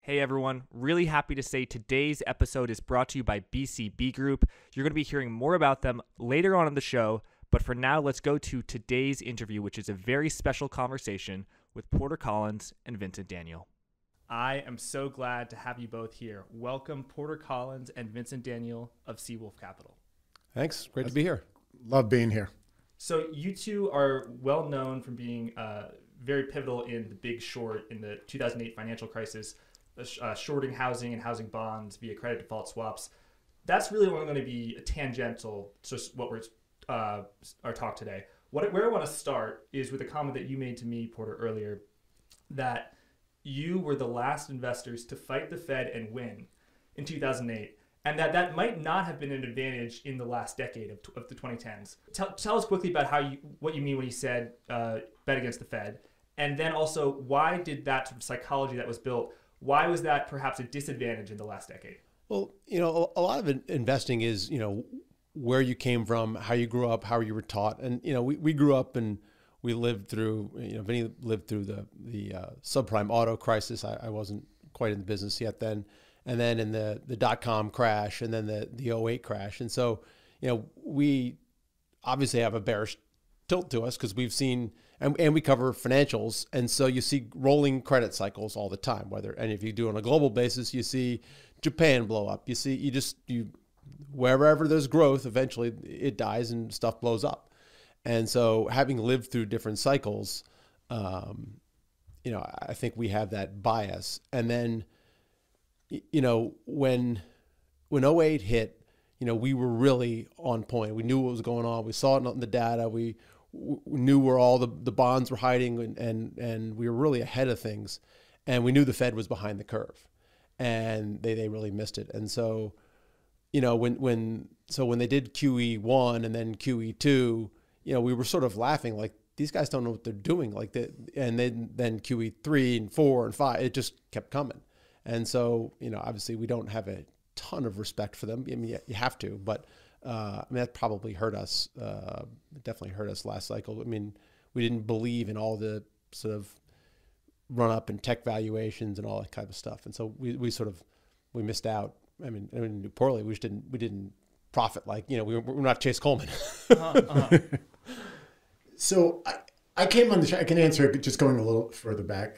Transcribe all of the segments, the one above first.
Hey everyone, really happy to say today's episode is brought to you by BCB Group. You're going to be hearing more about them later on in the show, but for now, let's go to today's interview, which is a very special conversation with Porter Collins and Vincent Daniel. I am so glad to have you both here. Welcome, Porter Collins and Vincent Daniel of Seawolf Capital. Thanks. Great to be here. Love being here. So you two are well known for being very pivotal in the Big Short in the 2008 financial crisis, shorting housing and housing bonds via credit default swaps. That's really only going to be a tangential to what we're our talk today. Where I want to start is with a comment that you made to me, Porter, earlier, that you were the last investors to fight the Fed and win in 2008, and that might not have been an advantage in the last decade of the 2010s. Tell us quickly about what you mean when you said bet against the Fed, and then also why did that sort of psychology that was built, why was that perhaps a disadvantage in the last decade? Well, a lot of investing is, where you came from, how you grew up, how you were taught. And, we grew up and we lived through, Vinny lived through the subprime auto crisis. I wasn't quite in the business yet then. And then in the dot-com crash and then the '08 crash. And so, we obviously have a bearish tilt to us because we've seen, and we cover financials. And so you see rolling credit cycles all the time, and if you do on a global basis, you see Japan blow up. You see, wherever there's growth, eventually it dies and stuff blows up. And so having lived through different cycles, I think we have that bias. And then, when '08 hit, we were really on point. We knew what was going on. We saw it in the data. We knew where all the bonds were hiding, and we were really ahead of things. And we knew the Fed was behind the curve, and they really missed it. And so, when they did QE1 and then QE2, we were sort of laughing like these guys don't know what they're doing. And then QE3 and 4 and 5, it just kept coming. And so, obviously we don't have a ton of respect for them. I mean, you have to, but that probably hurt us. Definitely hurt us last cycle. I mean, we didn't believe in all the sort of run up in tech valuations and all that kind of stuff. And so we missed out. I mean, we didn't do poorly. We didn't profit we're not Chase Coleman. So I came on I can answer it just going a little further back.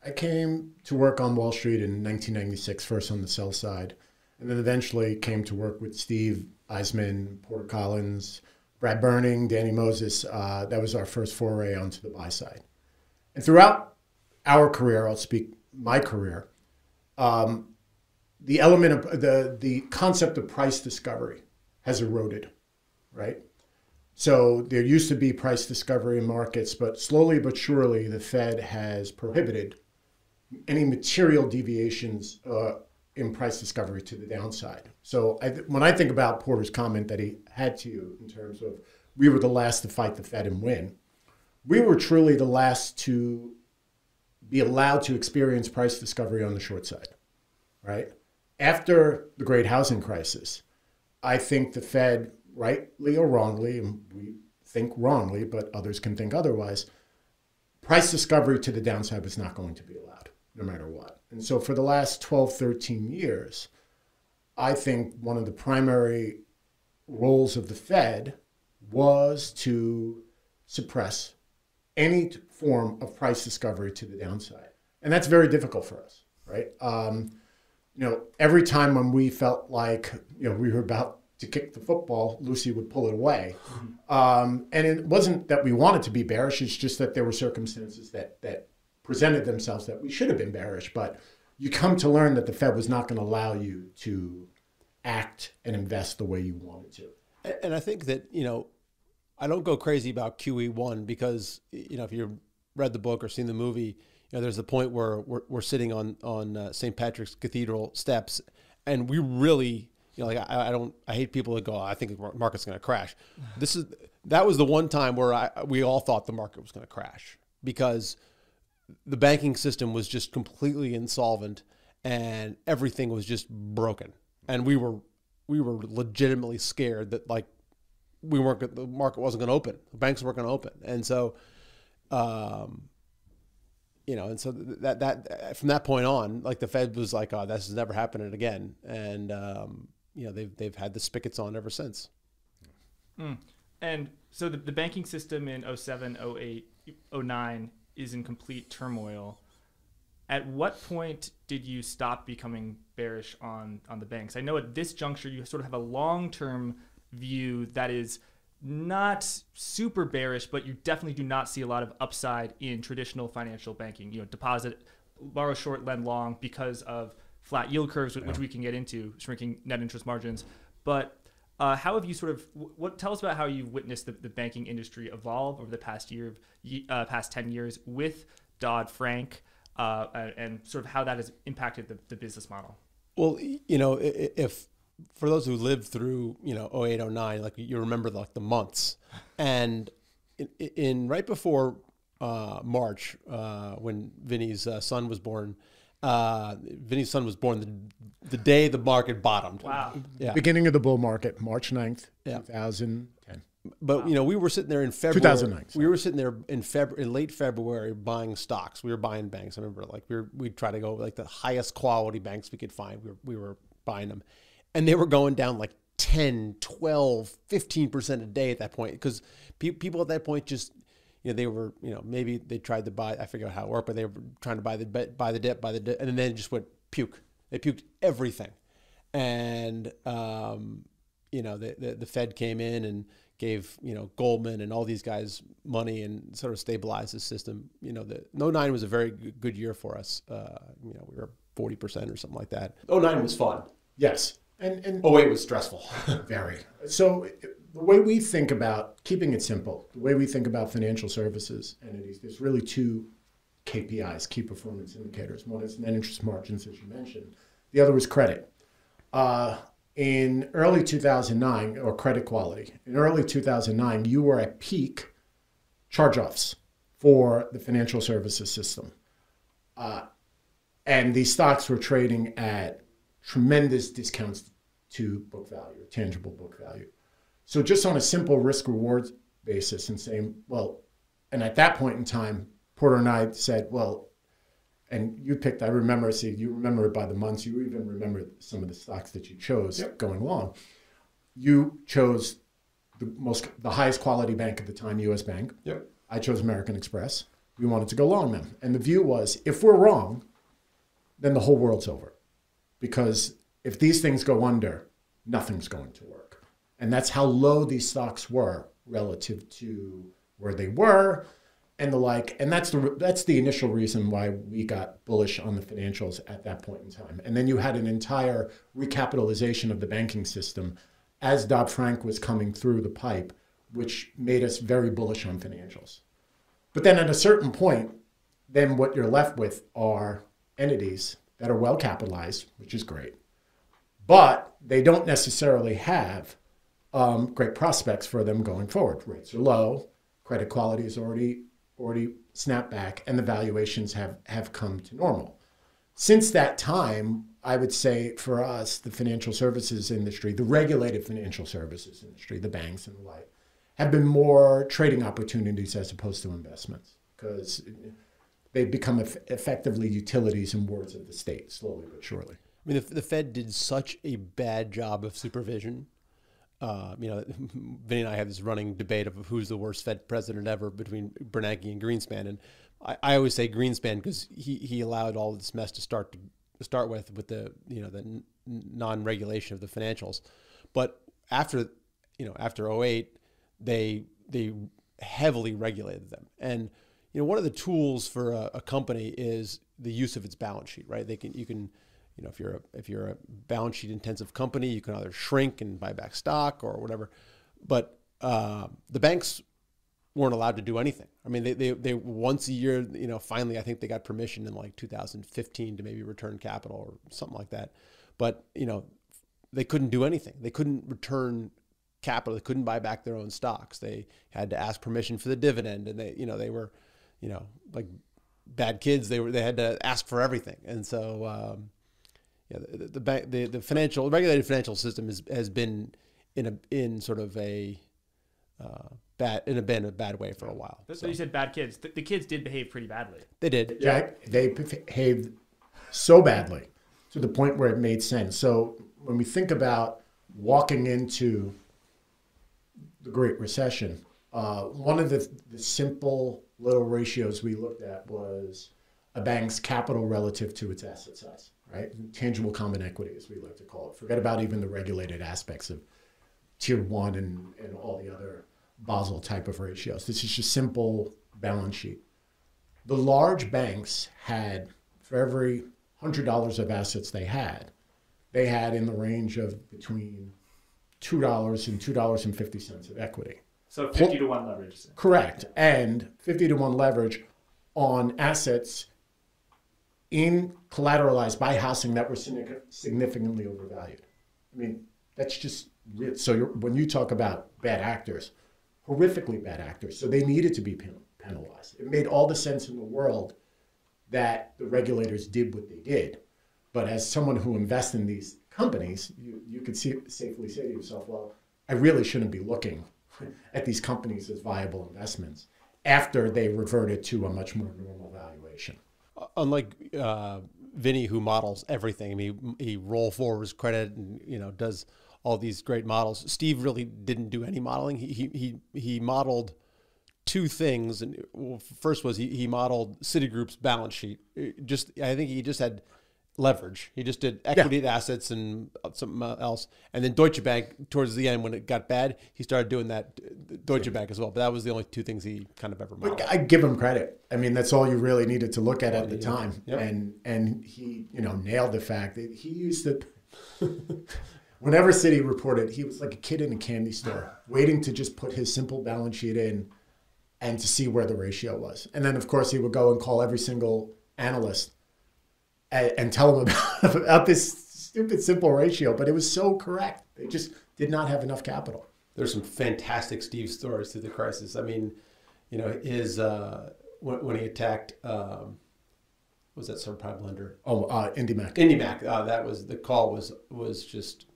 I came to work on Wall Street in 1996, first on the sell side, and then eventually came to work with Steve Eisman, Porter Collins, Brad Burning, Danny Moses. That was our first foray onto the buy side. And throughout our career, I'll speak my career, the element of the concept of price discovery has eroded, right? So there used to be price discovery in markets, but slowly but surely the Fed has prohibited any material deviations in price discovery to the downside. So when I think about Porter's comment that he had to you in terms of we were the last to fight the Fed and win, we were truly the last to be allowed to experience price discovery on the short side, right? After the great housing crisis, I think the Fed, rightly or wrongly, and we think wrongly, but others can think otherwise, price discovery to the downside was not going to be allowed, no matter what. And so for the last 12, 13 years, I think one of the primary roles of the Fed was to suppress any form of price discovery to the downside. And that's very difficult for us, right? Every time when we felt like, we were about to kick the football, Lucy would pull it away. And it wasn't that we wanted to be bearish. It's just that there were circumstances that presented themselves that we should have been bearish. But you come to learn that the Fed was not going to allow you to act and invest the way you wanted to. And I think that, I don't go crazy about QE1 because, if you read the book or seen the movie, there's a point where we're sitting on St. Patrick's Cathedral steps, and we really, I hate people that go, I think the market's going to crash. That was the one time where we all thought the market was going to crash because the banking system was just completely insolvent and everything was just broken, and we were legitimately scared that the market wasn't going to open, the banks weren't going to open, and so. and so that from that point on, like the Fed was like, oh, this is never happening again. And, they've had the spigots on ever since. And so the banking system in 07, 08, 09 is in complete turmoil. At what point did you stop becoming bearish on the banks? I know at this juncture you sort of have a long-term view that is not super bearish, but you definitely do not see a lot of upside in traditional financial banking. Deposit, borrow short, lend long because of flat yield curves, which we can get into, shrinking net interest margins. But how have you tell us about how you've witnessed the banking industry evolve over the past 10 years with Dodd-Frank, and sort of how that has impacted the business model? Well, if for those who lived through, 08, 09, like you remember the months, and in right before March, when Vinny's son was born, Vinny's son was born the day the market bottomed. Wow. Yeah. Beginning of the bull market, March 9th, 2010. But, we were sitting there in February. 2009. Sorry. We were sitting there in late February buying stocks. We were buying banks. I remember we'd try to go like the highest quality banks we could find. We were buying them. And they were going down like 10, 12, 15% a day at that point. Because people at that point just, they were, maybe they tried to buy, I forget how it worked, but they were trying to buy the debt, and then it just went puke. They puked everything. And, the Fed came in and gave, Goldman and all these guys money and sort of stabilized the system. The 09 was a very good year for us. We were 40% or something like that. 09 was fun. Yes. And 08 was stressful. Very. So the way we think about, keeping it simple, the way we think about financial services entities, there's really two KPIs, key performance indicators. One is net interest margins, as you mentioned. The other was credit. In early 2009, or credit quality, in early 2009, you were at peak charge-offs for the financial services system. And these stocks were trading at tremendous discounts to book value, tangible book value. So just on a simple risk reward basis and saying, well, and at that point in time, Porter and I said, well, and you picked, I remember, you remember it by the months, you even remember some of the stocks that you chose going along. You chose the highest quality bank at the time, US Bank. Yep. I chose American Express. We wanted to go long them. And the view was, if we're wrong, then the whole world's over. Because if these things go under, nothing's going to work. And that's how low these stocks were relative to where they were and the like. And that's the initial reason why we got bullish on the financials at that point in time. And then you had an entire recapitalization of the banking system as Dodd-Frank was coming through the pipe, which made us very bullish on financials. But then at a certain point, then what you're left with are entities that are well capitalized, which is great, but they don't necessarily have great prospects for them going forward. Rates are low, credit quality is already snapped back, and the valuations have come to normal. Since that time, I would say for us, the financial services industry, the regulated financial services industry, the banks and the like, have been more trading opportunities as opposed to investments, because they've become effectively utilities in words of the state, slowly but surely. I mean, the Fed did such a bad job of supervision. Vinny and I have this running debate of who's the worst Fed president ever between Bernanke and Greenspan. And I always say Greenspan because he allowed all this mess to start with the non-regulation of the financials. But after 08, they heavily regulated them. And one of the tools for a company is the use of its balance sheet, right? If you're a balance sheet intensive company, you can either shrink and buy back stock or whatever. But the banks weren't allowed to do anything. I mean, they once a year, finally, I think they got permission in like 2015 to maybe return capital or something like that. But, they couldn't do anything. They couldn't return capital. They couldn't buy back their own stocks. They had to ask permission for the dividend, and they were, like bad kids. They had to ask for everything. And so, the regulated financial system has been in sort of a been a bad way for a while. So you said bad kids. The kids did behave pretty badly. They did. Yeah, they behaved so badly to the point where it made sense. So when we think about walking into the Great Recession, one of the simple little ratios we looked at was a bank's capital relative to its asset size, right? Tangible common equity, as we like to call it. Forget about even the regulated aspects of Tier 1 and all the other Basel type of ratios. This is just simple balance sheet. The large banks had, for every $100 of assets they had in the range of between $2 and $2.50 of equity. So 50 to 1 leverage. Correct. And 50 to 1 leverage on assets collateralized by housing that were significantly overvalued. I mean, that's just real. So when you talk about bad actors, horrifically bad actors, so they needed to be penalized. It made all the sense in the world that the regulators did what they did. But as someone who invests in these companies, you could safely say to yourself, well, I really shouldn't be looking at these companies as viable investments after they reverted to a much more normal valuation. Unlike Vinny, who models everything, I mean, he roll forwards credit and does all these great models. Steve really didn't do any modeling. He modeled two things, and first was he modeled Citigroup's balance sheet. I think he just had leverage. He just did equity to assets and something else. And then Deutsche Bank, towards the end, when it got bad, he started doing that Deutsche Bank as well. But that was the only two things he kind of ever modeled. But I give him credit. I mean, that's all you really needed to look at the time. Yep. And he, nailed the fact that he used it. Whenever Citi reported, he was like a kid in a candy store, waiting to just put his simple balance sheet in and to see where the ratio was. And then, of course, he would go and call every single analyst and tell them about this stupid, simple ratio. But it was so correct. They just did not have enough capital. There's some fantastic Steve stories through the crisis. I mean, his when he attacked, was that subprime lender? IndyMac. IndyMac. That was the call was just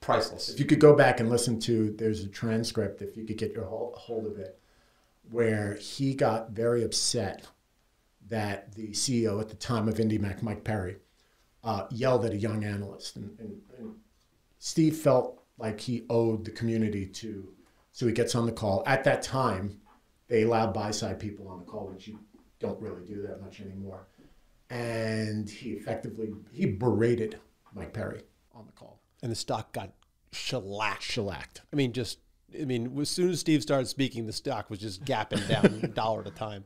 priceless. If you could go back and listen to, there's a transcript, if you could get your hold of it, where he got very upset that the CEO at the time of IndyMac, Mike Perry, yelled at a young analyst. And Steve felt like he owed the community so he gets on the call. At that time, they allowed buy-side people on the call, which you don't really do that much anymore. And he berated Mike Perry on the call. And the stock got shellacked. I mean, as soon as Steve started speaking, the stock was just gapping down $1 at a time.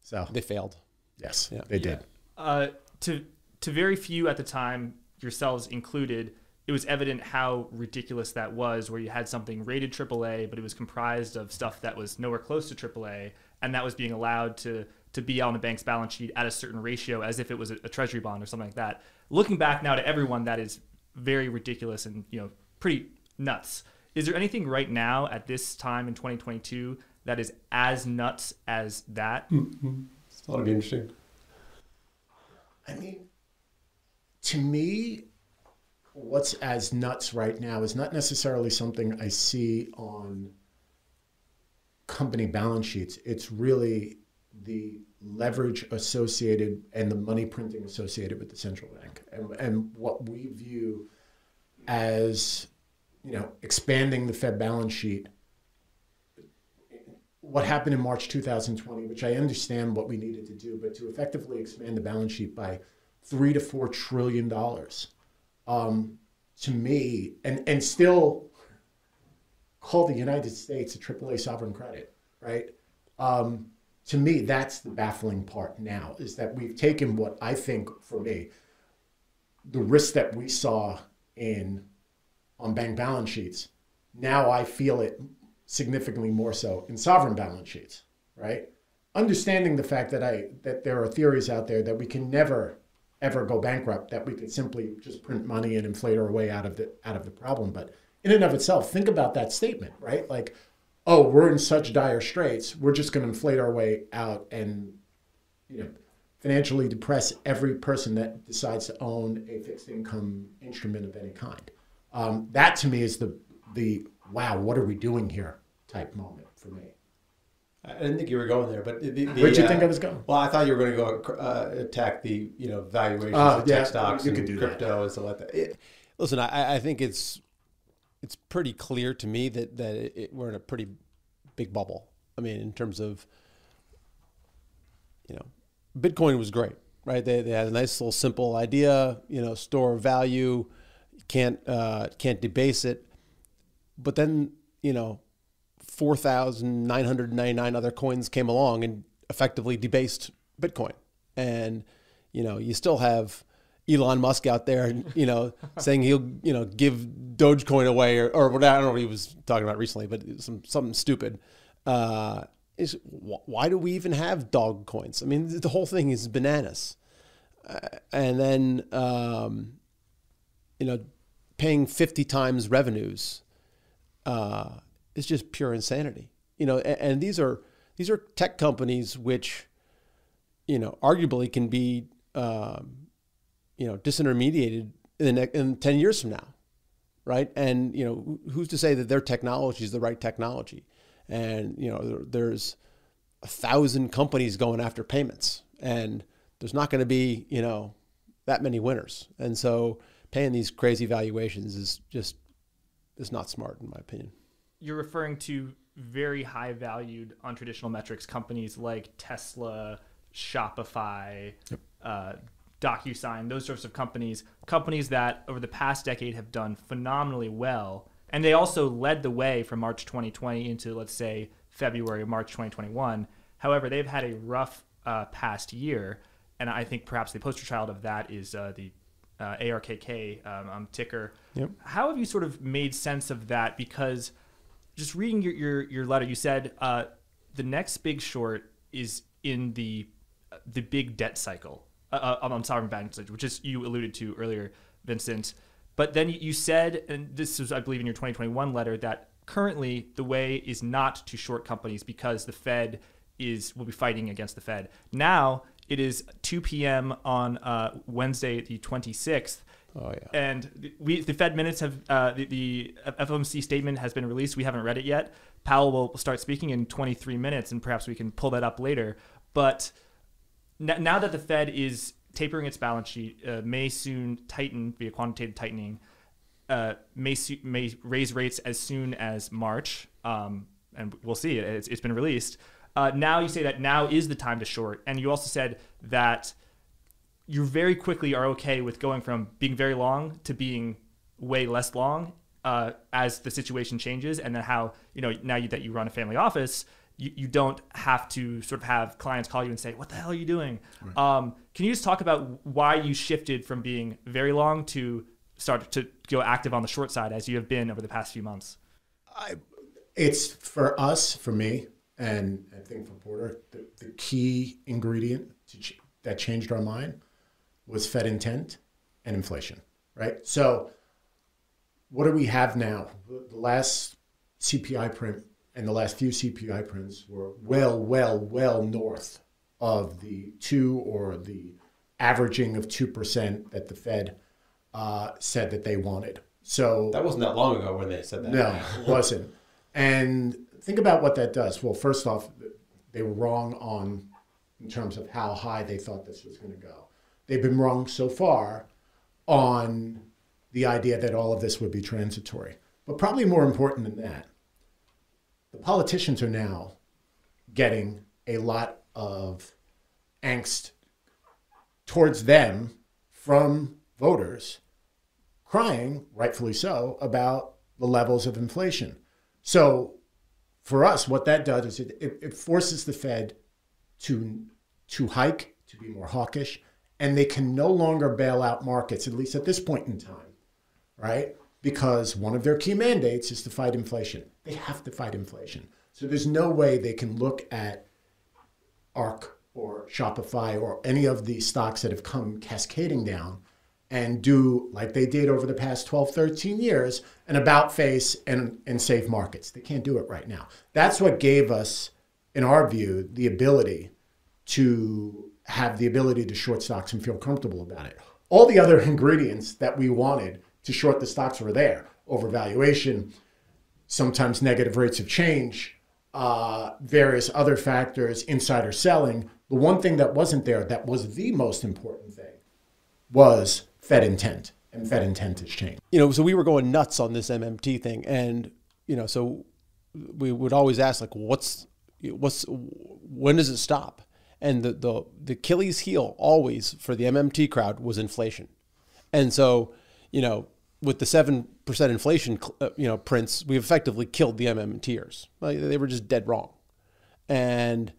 So they failed. Yes, they did. To very few at the time, yourselves included, it was evident how ridiculous that was, where you had something rated AAA, but it was comprised of stuff that was nowhere close to AAA, and that was being allowed to be on the bank's balance sheet at a certain ratio as if it was a treasury bond or something like that. Looking back now to everyone, that is very ridiculous and pretty nuts. Is there anything right now at this time in 2022 that is as nuts as that? Mm-hmm. That would be interesting. I mean, to me, what's as nuts right now is not necessarily something I see on company balance sheets. It's really the leverage associated and the money printing associated with the central bank, and what we view as expanding the Fed balance sheet. What happened in March 2020, which I understand what we needed to do, but to effectively expand the balance sheet by $3 to $4 trillion, to me, and still call the United States a AAA sovereign credit, right? To me, that's the baffling part now, is that we've taken what I think, for me, the risk that we saw on bank balance sheets. Now I feel it significantly more so in sovereign balance sheets, right? Understanding the fact that there are theories out there that we can never, ever go bankrupt, that we could simply just print money and inflate our way out of the problem. But in and of itself, think about that statement, right? Like, oh, we're in such dire straits, we're just going to inflate our way out and, financially depress every person that decides to own a fixed income instrument of any kind. That to me is the wow, what are we doing here type moment for me. I didn't think you were going there, but Where'd you think I was going? Well, I thought you were going to go attack the valuations of tech stocks and crypto and stuff like that. Listen, I think it's pretty clear to me that we're in a pretty big bubble. I mean, in terms of, Bitcoin was great, right? They had a nice little simple idea, store of value, can't debase it, but then 4,999 other coins came along and effectively debased Bitcoin. And, you still have Elon Musk out there, saying he'll, give Dogecoin away or what, I don't know what he was talking about recently, but something stupid. Why do we even have dog coins? I mean, the whole thing is bananas. And then, paying 50 times revenues, is just pure insanity, and these are tech companies which, arguably can be, disintermediated in 10 years from now, right? And, who's to say that their technology is the right technology? And, there's 1,000 companies going after payments, and there's not going to be, that many winners. And so paying these crazy valuations is not smart, in my opinion. You're referring to very high valued on traditional metrics companies like Tesla, Shopify, DocuSign, those sorts of companies that over the past decade have done phenomenally well. And they also led the way from March 2020 into, let's say, February or March 2021. However, they've had a rough past year. And I think perhaps the poster child of that is the ARKK ticker. Yep. How have you sort of made sense of that? Because just reading your letter, you said the next big short is in the big debt cycle on sovereign banks, which is you alluded to earlier, Vincent. But then you said, and this was, I believe, in your 2021 letter, that currently the way is not to short companies because the Fed will be fighting against the Fed. Now it is 2 p.m. on Wednesday, the 26th. Oh, yeah. And the Fed minutes have, the FOMC statement has been released. We haven't read it yet. Powell will start speaking in 23 minutes, and perhaps we can pull that up later. But now that the Fed is tapering its balance sheet, may soon tighten via quantitative tightening, may raise rates as soon as March, and we'll see. It's been released. Now you say that now is the time to short, and you also said that you very quickly are okay with going from being very long to being way less long as the situation changes, and then how now that you run a family office, you don't have to sort of have clients call you and say, "What the hell are you doing?" Right. Can you just talk about why you shifted from being very long to start to go active on the short side as you have been over the past few months? It's for us, for me, and I think for Porter, the key ingredient that changed our mind was Fed intent and inflation, right? So what do we have now? The last CPI print and the last few CPI prints were well north of the 2 or the averaging of 2% that the Fed said that they wanted. So that wasn't that long ago when they said that. No, it wasn't. And think about what that does. Well, first off, they were wrong in terms of how high they thought this was going to go. They've been wrong so far on the idea that all of this would be transitory. But probably more important than that, the politicians are now getting a lot of angst towards them from voters, crying, rightfully so, about the levels of inflation. So for us, what that does is it forces the Fed to hike, to be more hawkish, and they can no longer bail out markets, at least at this point in time, right? Because one of their key mandates is to fight inflation. They have to fight inflation. So there's no way they can look at ARK or Shopify or any of the stocks that have come cascading down and do like they did over the past 12, 13 years, an about face and save markets. They can't do it right now. That's what gave us, in our view, the ability to have the ability to short stocks and feel comfortable about it. All the other ingredients that we wanted to short the stocks were there. Overvaluation, sometimes negative rates of change, various other factors, insider selling. The one thing that wasn't there, that was the most important thing, was Fed intent, and Fed intent has changed. So we were going nuts on this MMT thing, and so we would always ask, like, when does it stop? And the Achilles heel always for the MMT crowd was inflation, and so with the 7% inflation prints, we effectively killed the MMTers. Like, they were just dead wrong, and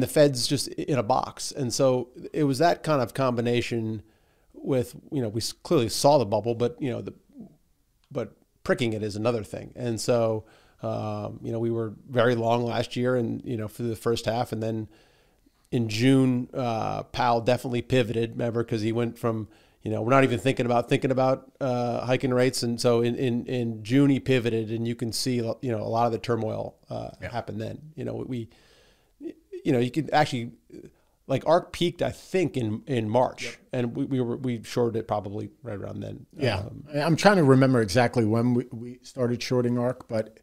the Fed's just in a box. And so it was that kind of combination with, we clearly saw the bubble, but, but pricking it is another thing. And so, we were very long last year and, for the first half. And then in June, Powell definitely pivoted, remember, because he went from, we're not even thinking about hiking rates. And so in June, he pivoted, and you can see, a lot of the turmoil happen then. You could actually, like, ARK peaked, I think, in March, and we shorted it probably right around then. Yeah, I'm trying to remember exactly when we started shorting ARK, but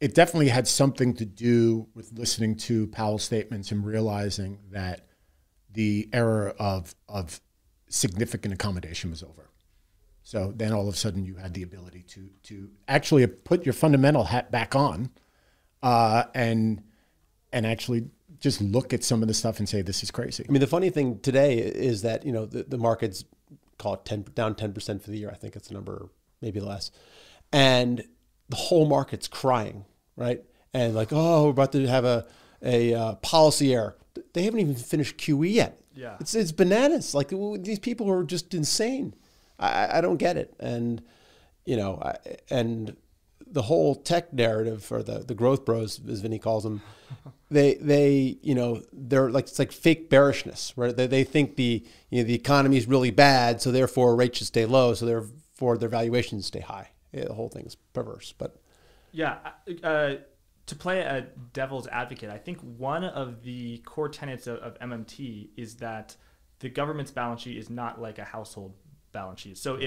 it definitely had something to do with listening to Powell's statements and realizing that the era of significant accommodation was over. So then all of a sudden you had the ability to actually put your fundamental hat back on, and actually just look at some of the stuff and say, this is crazy. I mean, the funny thing today is that, the market's, call it down 10% for the year. I think it's a number, maybe less. And the whole market's crying, right? And like, oh, we're about to have a policy error. They haven't even finished QE yet. Yeah. It's bananas. Like, these people are just insane. I don't get it. And, and the whole tech narrative, or the growth bros, as Vinny calls them, they're like, it's like fake bearishness, right? They think the economy is really bad, so therefore rates should stay low, so therefore their valuations stay high. Yeah, the whole thing's perverse. But yeah, to play a devil's advocate, I think one of the core tenets of MMT is that the government's balance sheet is not like a household balance sheet. So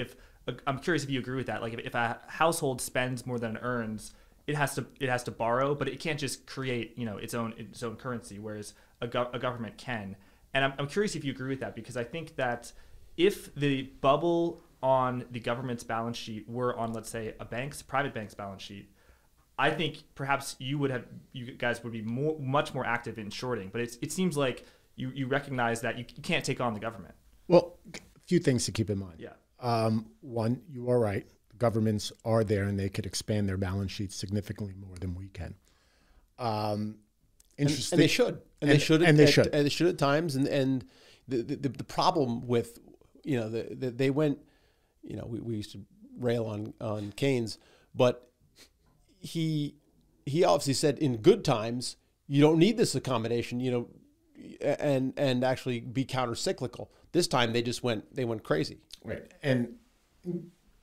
I'm curious if you agree with that. Like, if a household spends more than it earns, it has to borrow, but it can't just create its own currency, whereas a government can. And I'm curious if you agree with that, because I think that if the bubble on the government's balance sheet were on, let's say, private bank's balance sheet, I think perhaps you guys would be much more active in shorting. But it seems like you recognize that you can't take on the government. Well, a few things to keep in mind. Yeah. One, you are right. Governments are there, and they could expand their balance sheets significantly more than we can. Interesting. And they should. And they should at times. And the problem with, they went, we used to rail on Keynes, but he obviously said in good times, you don't need this accommodation, and actually be counter-cyclical. This time they went crazy. Right. And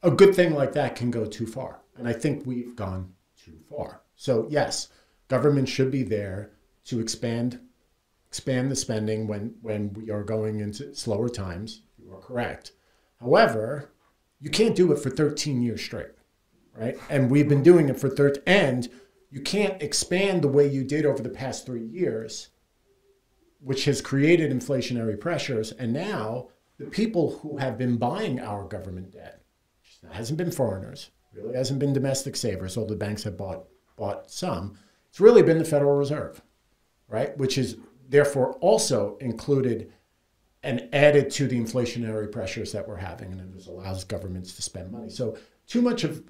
a good thing like that can go too far. And I think we've gone too far. So yes, government should be there to expand the spending when we are going into slower times. You are correct. However, you can't do it for 13 years straight, right? And we've been doing it for and you can't expand the way you did over the past 3 years, which has created inflationary pressures. And now the people who have been buying our government debt, it hasn't been foreigners, really hasn't been domestic savers, although the banks have bought some. It's really been the Federal Reserve, right? Which is therefore also included and added to the inflationary pressures that we're having, and it allows governments to spend money. So too much of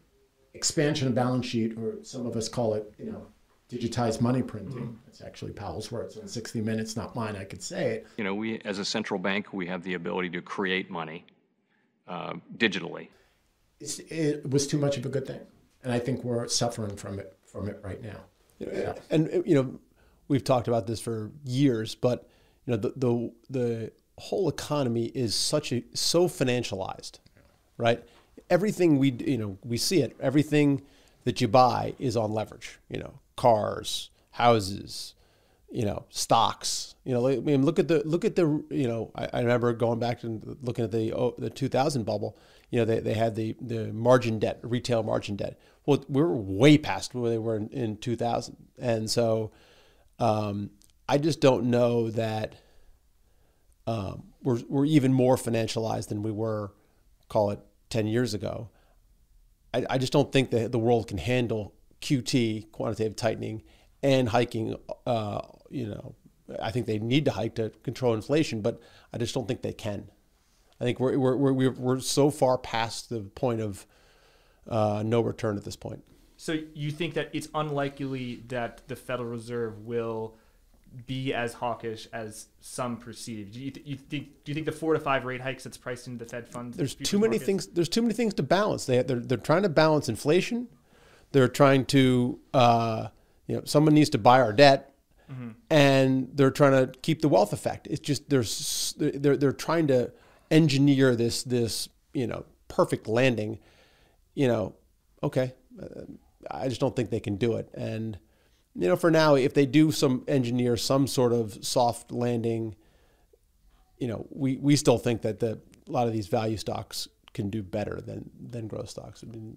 expansion of balance sheet, or some of us call it, digitized money printing. It's actually Powell's words in 60 Minutes, not mine. I could say it. We, as a central bank, we have the ability to create money digitally. It was too much of a good thing, and I think we're suffering from it right now. Yeah. And we've talked about this for years, but the whole economy is so financialized, right? Everything we see it. Everything that you buy is on leverage. Cars, houses, stocks. I mean, look at the I remember going back and looking at the 2000 bubble. They had the margin debt, retail margin debt. Well, we're way past where they were in 2000, and so I just don't know that we're even more financialized than we were, call it 10 years ago. I just don't think that the world can handle QT, quantitative tightening, and hiking. I think they need to hike to control inflation, but I just don't think they can. I think we're so far past the point of no return at this point. So you think that it's unlikely that the Federal Reserve will be as hawkish as some perceive? Do you think the 4 to 5 rate hikes that's priced into the Fed funds? There's too many things. There's too many things to balance. They're trying to balance inflation. They're trying to someone needs to buy our debt, and they're trying to keep the wealth effect. It's just they're trying to engineer this perfect landing. Okay, I just don't think they can do it. And for now, if they do engineer some sort of soft landing, we still think that a lot of these value stocks can do better than growth stocks. I mean,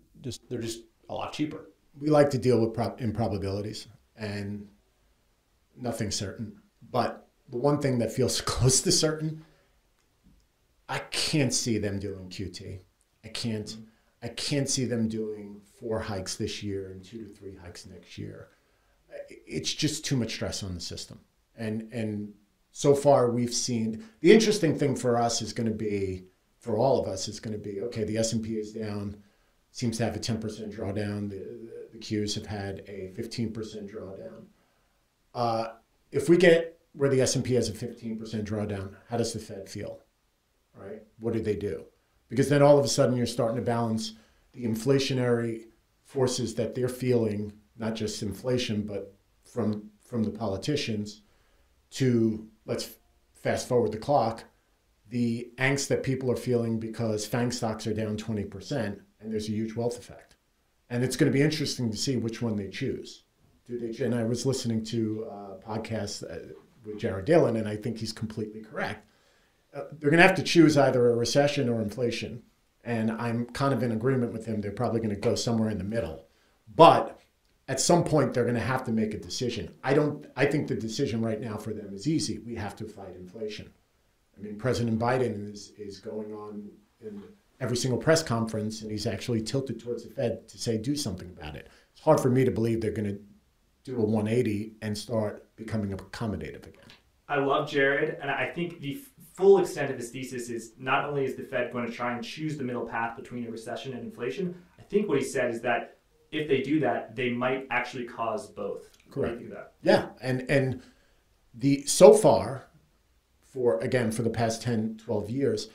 they're just a lot cheaper. We like to deal with improbabilities, and nothing's certain. But the one thing that feels close to certain, I can't see them doing QT. I can't see them doing 4 hikes this year and 2 to 3 hikes next year. It's just too much stress on the system. And so far we've seen, the interesting thing for us is going to be, for all of us, is going to be, okay, the S&P is down, seems to have a 10% drawdown. The Qs have had a 15% drawdown. If we get where the S&P has a 15% drawdown, how does the Fed feel? Right? What do they do? Because then all of a sudden you're starting to balance the inflationary forces that they're feeling, not just inflation, but from the politicians, to, let's fast forward the clock, the angst that people are feeling because FANG stocks are down 20% and there's a huge wealth effect. And it's going to be interesting to see which one they choose. And I was listening to a podcast with Jared Dillon, and I think he's completely correct. They're going to have to choose either a recession or inflation. And I'm kind of in agreement with him. They're probably going to go somewhere in the middle. But at some point, they're going to have to make a decision. I think the decision right now for them is easy. We have to fight inflation. I mean, President Biden is going on in every single press conference, and he's actually tilted towards the Fed to say, do something about it. It's hard for me to believe they're going to do a 180 and start becoming accommodative again. I love Jared, and I think the full extent of his thesis is not only is the Fed going to try and choose the middle path between a recession and inflation, I think what he said is that if they do that, they might actually cause both. Correct. What do you think of that? Yeah, and so far, for the past 10, 12 years,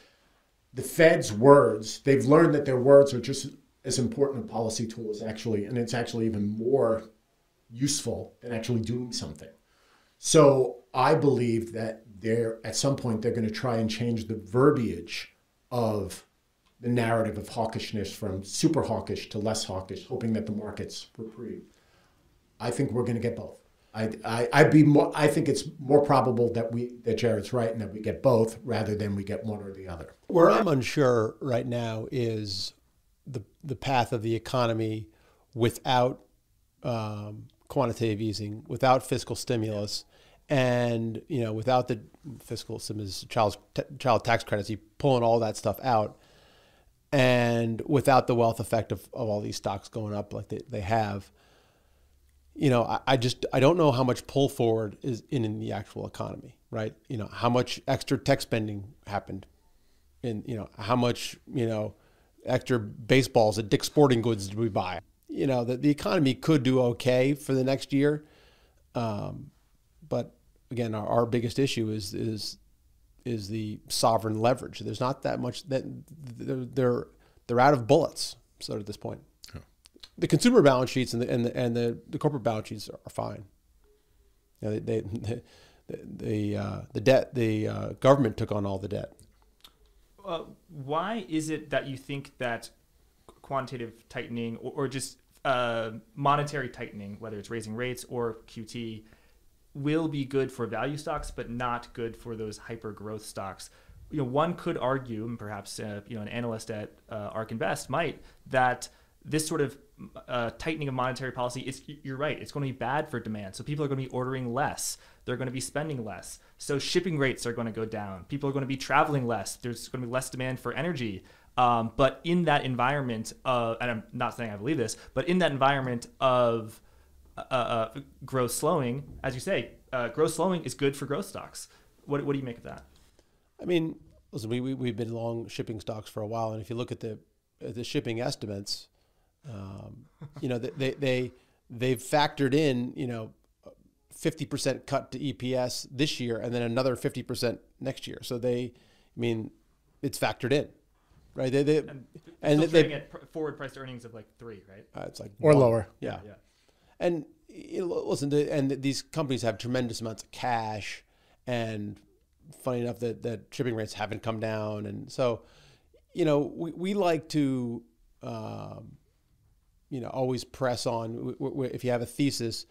the Fed's words, they've learned that their words are just as important a policy tool as and it's actually even more useful than actually doing something. So I believe that at some point they're going to try and change the verbiage of the narrative of hawkishness from super hawkish to less hawkish, hoping that the markets reprieve. I think we're going to get both. I think it's more probable that Jared's right and that we get both rather than we get one or the other. Where I'm unsure right now is the path of the economy without quantitative easing, without fiscal stimulus, and without the fiscal stimulus, child tax credits, you pulling all that stuff out, and without the wealth effect of all these stocks going up like they have. I don't know how much pull forward is in the actual economy, right? How much extra tech spending happened, and how much extra baseballs at Dick's Sporting Goods did we buy? The economy could do okay for the next year, but again, our biggest issue is the sovereign leverage. There's not that much that they're out of bullets. So at this point. The consumer balance sheets and the corporate balance sheets are fine. The debt, the government took on all the debt. Why is it that you think that quantitative tightening or just monetary tightening, whether it's raising rates or QT, will be good for value stocks, but not good for those hyper growth stocks. One could argue, and perhaps an analyst at ARK Invest might, that this sort of tightening of monetary policy you're right, it's going to be bad for demand. So people are going to be ordering less. They're going to be spending less. So shipping rates are going to go down. People are going to be traveling less. There's going to be less demand for energy. But in that environment of, and I'm not saying I believe this, but in that environment of growth slowing, as you say, growth slowing is good for growth stocks. What do you make of that? I mean, listen, we've been long shipping stocks for a while, and if you look at the shipping estimates, they've factored in 50% cut to EPS this year, and then another 50% next year. So it's factored in, right? They're trading at forward priced earnings of like 3, right? It's like or 1. lower. Yeah. And listen, and these companies have tremendous amounts of cash, and funny enough that shipping rates haven't come down, and so we like to always press on if you have a thesis,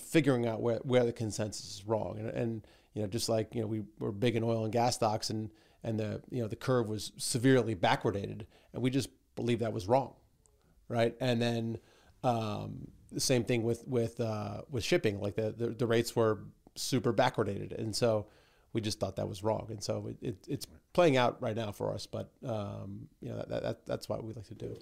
figuring out where the consensus is wrong, and just like we're big in oil and gas stocks, and the curve was severely backwardated, and we just believe that was wrong, right? And then the same thing with shipping, like the rates were super backwardated, and so we just thought that was wrong, and so it's playing out right now for us. But that's what we like to do.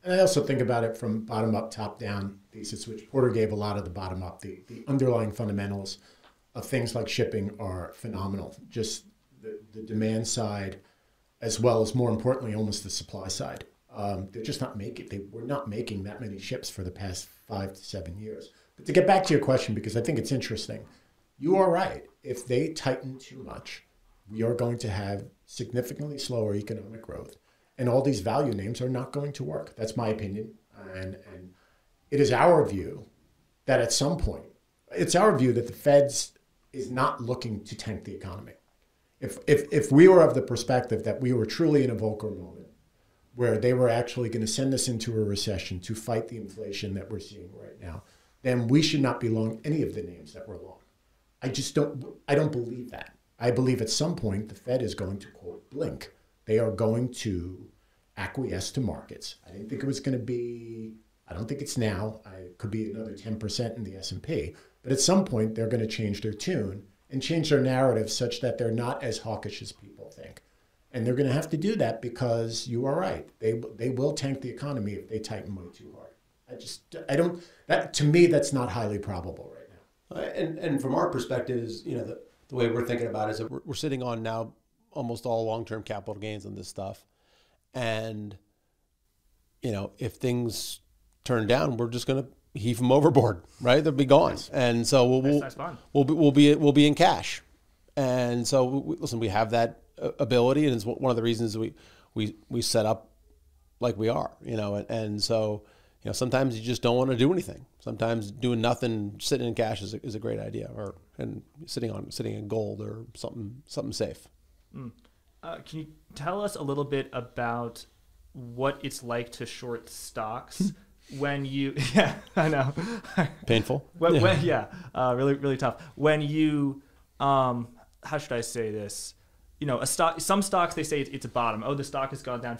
And I also think about it from bottom up, top down thesis, which Porter gave a lot of the bottom up. The underlying fundamentals of things like shipping are phenomenal. Just the demand side, as well as, more importantly, almost the supply side. They're just not making. They were not making that many ships for the past 5 to 7 years. But to get back to your question, because I think it's interesting, you are right. If they tighten too much, we are going to have significantly slower economic growth, and all these value names are not going to work. That's my opinion, and it is our view that at some point, it's our view that the Fed's is not looking to tank the economy. If we were of the perspective that we were truly in a Volcker moment, where they were actually going to send us into a recession to fight the inflation that we're seeing right now, then we should not be long any of the names that we're long. I don't believe that. I believe at some point the Fed is going to, quote, blink. They are going to acquiesce to markets. I didn't think it was going to be, I don't think it's now. It could be another 10% in the S&P. But at some point they're going to change their tune and change their narrative such that they're not as hawkish as people think. And they're going to have to do that because you are right. They will tank the economy if they tighten way too hard. To me, that's not highly probable right now. And from our perspective is, the way we're thinking about it is that we're sitting on now almost all long-term capital gains on this stuff. And, if things turn down, we're just going to heave them overboard, right? They'll be gone. Nice. And so we'll be in cash. And so listen, we have that ability, and it's one of the reasons we set up like we are, and so sometimes you just don't want to do anything. Sometimes doing nothing, sitting in cash is a great idea, and sitting in gold or something safe. Can you tell us a little bit about what it's like to short stocks when you? Yeah, I know. Painful. Really, really tough. When you, how should I say this? Some stocks, they say it's a bottom. Oh, the stock has gone down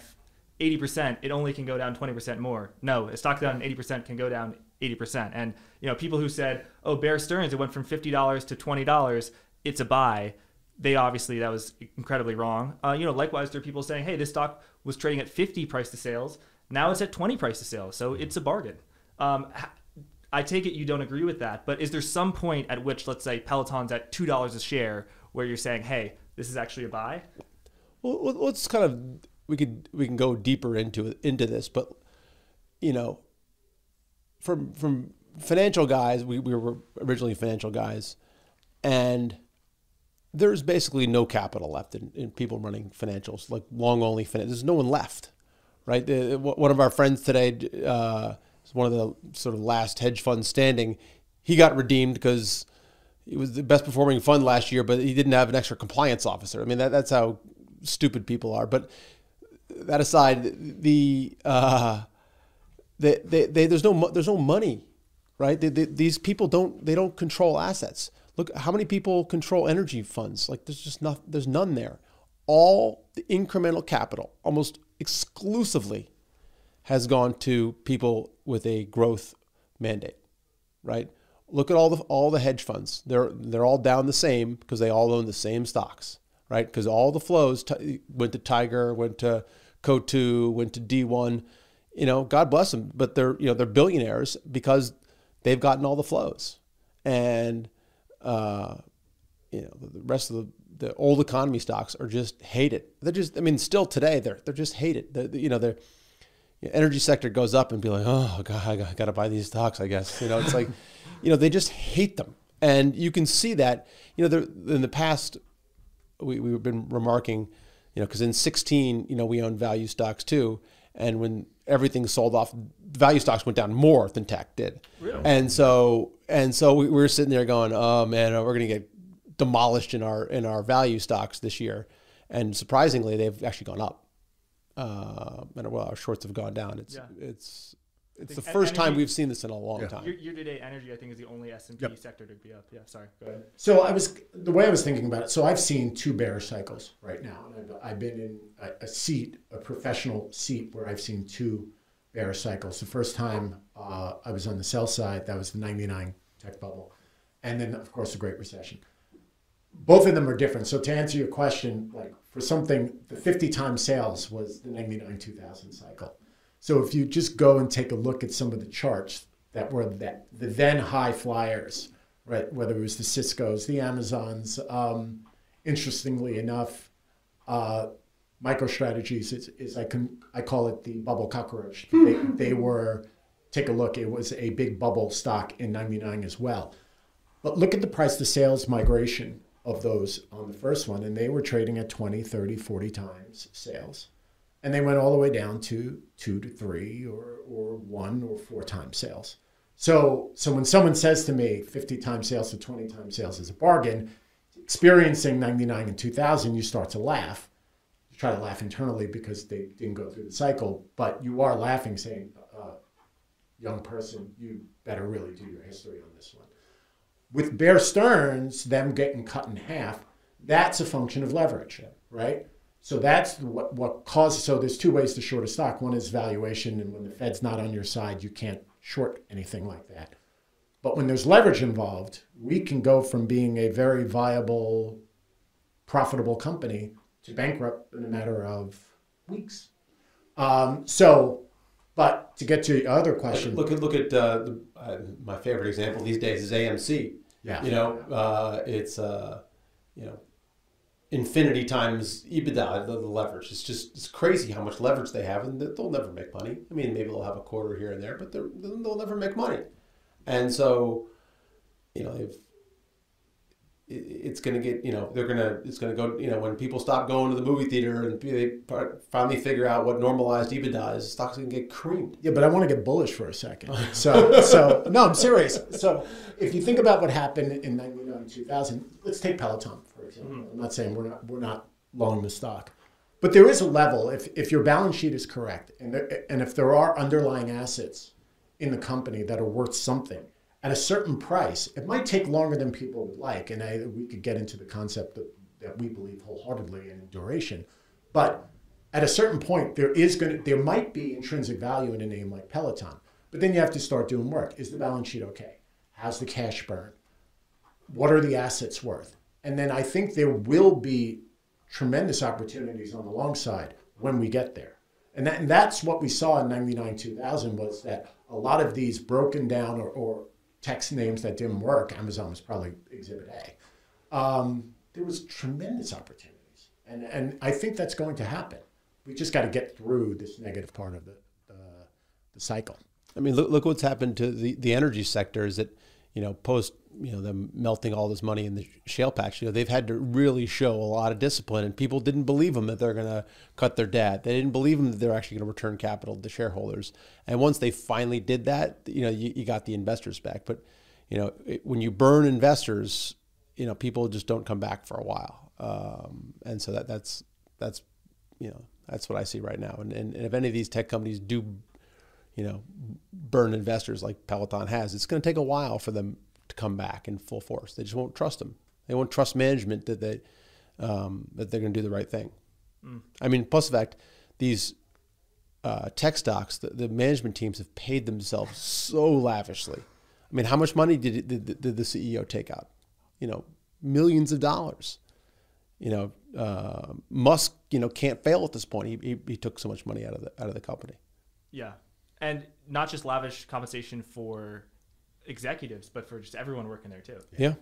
80%. It only can go down 20% more. No, a stock down 80% can go down 80%. And people who said, oh, Bear Stearns, it went from $50 to $20, it's a buy. That was incredibly wrong. Likewise, there are people saying, hey, this stock was trading at 50 price to sales. Now it's at 20 price to sales. So it's a bargain. I take it you don't agree with that, but is there some point at which, let's say Peloton's at $2 a share where you're saying, hey, this is actually a buy? Well, let's kind of, we can go deeper into this, but from financial guys, we were originally financial guys, and there's basically no capital left in people running financials, like long only finance. There's no one left, right? One of our friends today is one of the sort of last hedge funds standing. He got redeemed because it was the best performing fund last year, but he didn't have an extra compliance officer. I mean, that's how stupid people are. But that aside, there's no money, right? These people don't control assets. Look, how many people control energy funds? Like there's none there. All the incremental capital, almost exclusively, has gone to people with a growth mandate, right? Look at all the hedge funds. They're all down the same because they all own the same stocks, right? Because all the flows went to Tiger, went to Co2, went to D1. God bless them, but they're billionaires because they've gotten all the flows, and the rest of the old economy stocks are just hated. They're just, still today they're just hated. The energy sector goes up and be like, oh God, I got to buy these stocks, I guess. It's like, they just hate them. And you can see that, in the past, we've been remarking, because in 2016, we owned value stocks too. And when everything sold off, value stocks went down more than tech did. Really? And so we were sitting there going, oh man, we're going to get demolished in our value stocks this year. And surprisingly, they've actually gone up. And our shorts have gone down. It's the first time we've seen this in a long time. Year-to-date energy, I think, is the only S&P sector to be up. Yeah, sorry. Go ahead. So the way I was thinking about it, so I've seen 2 bear cycles right now. And I've been in a professional seat where I've seen 2 bear cycles. The first time I was on the sell side, that was the 99 tech bubble. And then, of course, the Great Recession. Both of them are different. So to answer your question, like for something, the 50 times sales was the 99-2000 cycle. So if you just go and take a look at some of the charts that were the then high flyers, right? Whether it was the Ciscos, the Amazons, interestingly enough, MicroStrategies is I call it the bubble cockroach. They were, take a look, it was a big bubble stock in 99 as well. But look at the price to sales migration of those on the first one, and they were trading at 20, 30, 40 times sales. And they went all the way down to 2 to 3 or 1 or 4 times sales. So when someone says to me 50 times sales to 20 times sales is a bargain, experiencing 99 and 2000, you start to laugh. You try to laugh internally because they didn't go through the cycle, but you are laughing saying, young person, you better really do your history on this one. With Bear Stearns, them getting cut in half, that's a function of leverage, right? So that's what causes, so there's 2 ways to short a stock. One is valuation, and when the Fed's not on your side, you can't short anything like that. But when there's leverage involved, we can go from being a very viable, profitable company to bankrupt in a matter of weeks. But to get to your other question. Look at my favorite example these days is AMC. Yeah. It's infinity times EBITDA, the leverage. It's crazy how much leverage they have, and they'll never make money. Maybe they'll have a quarter here and there, but they'll never make money. And so, it's going to get, it's going to go, when people stop going to the movie theater and they finally figure out what normalized EBITDA is, stocks can get creamed. Yeah, but I want to get bullish for a second. So no, I'm serious. So if you think about what happened in 99, 2000, let's take Peloton, for example. Mm-hmm. I'm not saying we're not long the stock, but there is a level, if your balance sheet is correct, and if there are underlying assets in the company that are worth something, at a certain price, it might take longer than people would like, and we could get into the concept that we believe wholeheartedly in duration. But at a certain point, there might be intrinsic value in a name like Peloton. But then you have to start doing work. Is the balance sheet okay? How's the cash burn? What are the assets worth? And then I think there will be tremendous opportunities on the long side when we get there. And that's what we saw in 99, 2000 was that a lot of these broken down or text names that didn't work, Amazon was probably exhibit A. There was tremendous opportunities. And I think that's going to happen. We just got to get through this negative part of the cycle. Look what's happened to the energy sector is that, post, them melting all this money in the shale patch, they've had to really show a lot of discipline, and people didn't believe them that they're going to cut their debt. They didn't believe them that they're actually going to return capital to shareholders. And once they finally did that, you got the investors back. But, when you burn investors, people just don't come back for a while. And so that's what I see right now. And if any of these tech companies do, burn investors like Peloton has, it's going to take a while for them to come back in full force. They just won't trust them. They won't trust management that they're going to do the right thing. I mean, plus the fact these tech stocks, the management teams have paid themselves so lavishly. I mean, how much money did the CEO take out? Millions of dollars. Musk, can't fail at this point. He took so much money out of the company. Yeah, and not just lavish compensation for executives, but for just everyone working there too. Yeah.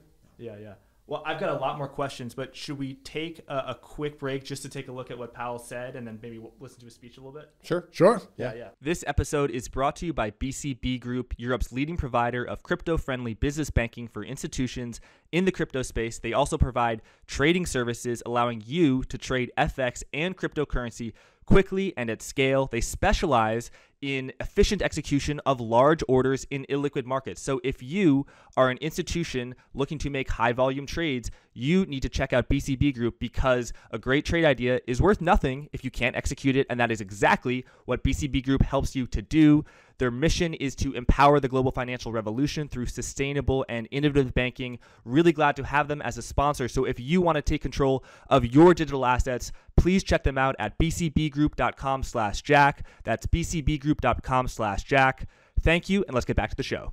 Well, I've got a lot more questions, but should we take a quick break just to take a look at what Powell said and then maybe listen to his speech a little bit? Sure. Yeah. This episode is brought to you by BCB Group, Europe's leading provider of crypto-friendly business banking for institutions in the crypto space. They also provide trading services allowing you to trade FX and cryptocurrency quickly and at scale. They specialize in efficient execution of large orders in illiquid markets. So if you are an institution looking to make high volume trades, you need to check out BCB Group, because a great trade idea is worth nothing if you can't execute it. And that is exactly what BCB Group helps you to do. Their mission is to empower the global financial revolution through sustainable and innovative banking. Really glad to have them as a sponsor. So if you want to take control of your digital assets, please check them out at bcbgroup.com/Jack. That's bcbgroup.com/Jack. Thank you, and let's get back to the show.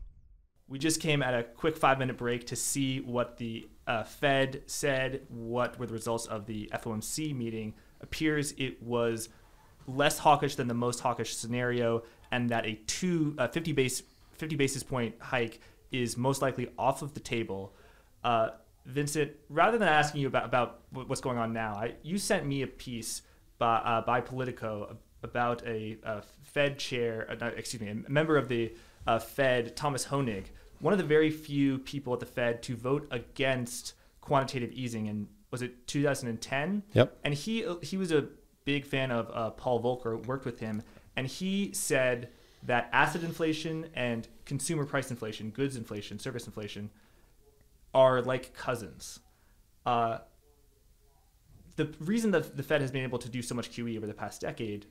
We just came at a quick 5-minute break to see what the Fed said, what were the results of the FOMC meeting. Appears it was less hawkish than the most hawkish scenario, and that a 50 basis point hike is most likely off of the table. Vincent, rather than asking you about what's going on now, you sent me a piece by Politico about a Fed chair, a member of the Fed, Thomas Honig, one of the very few people at the Fed to vote against quantitative easing in, was it 2010? Yep. And he was a big fan of Paul Volcker, worked with him, and he said that asset inflation and consumer price inflation, goods inflation, service inflation, are like cousins. The reason that the Fed has been able to do so much QE over the past decade,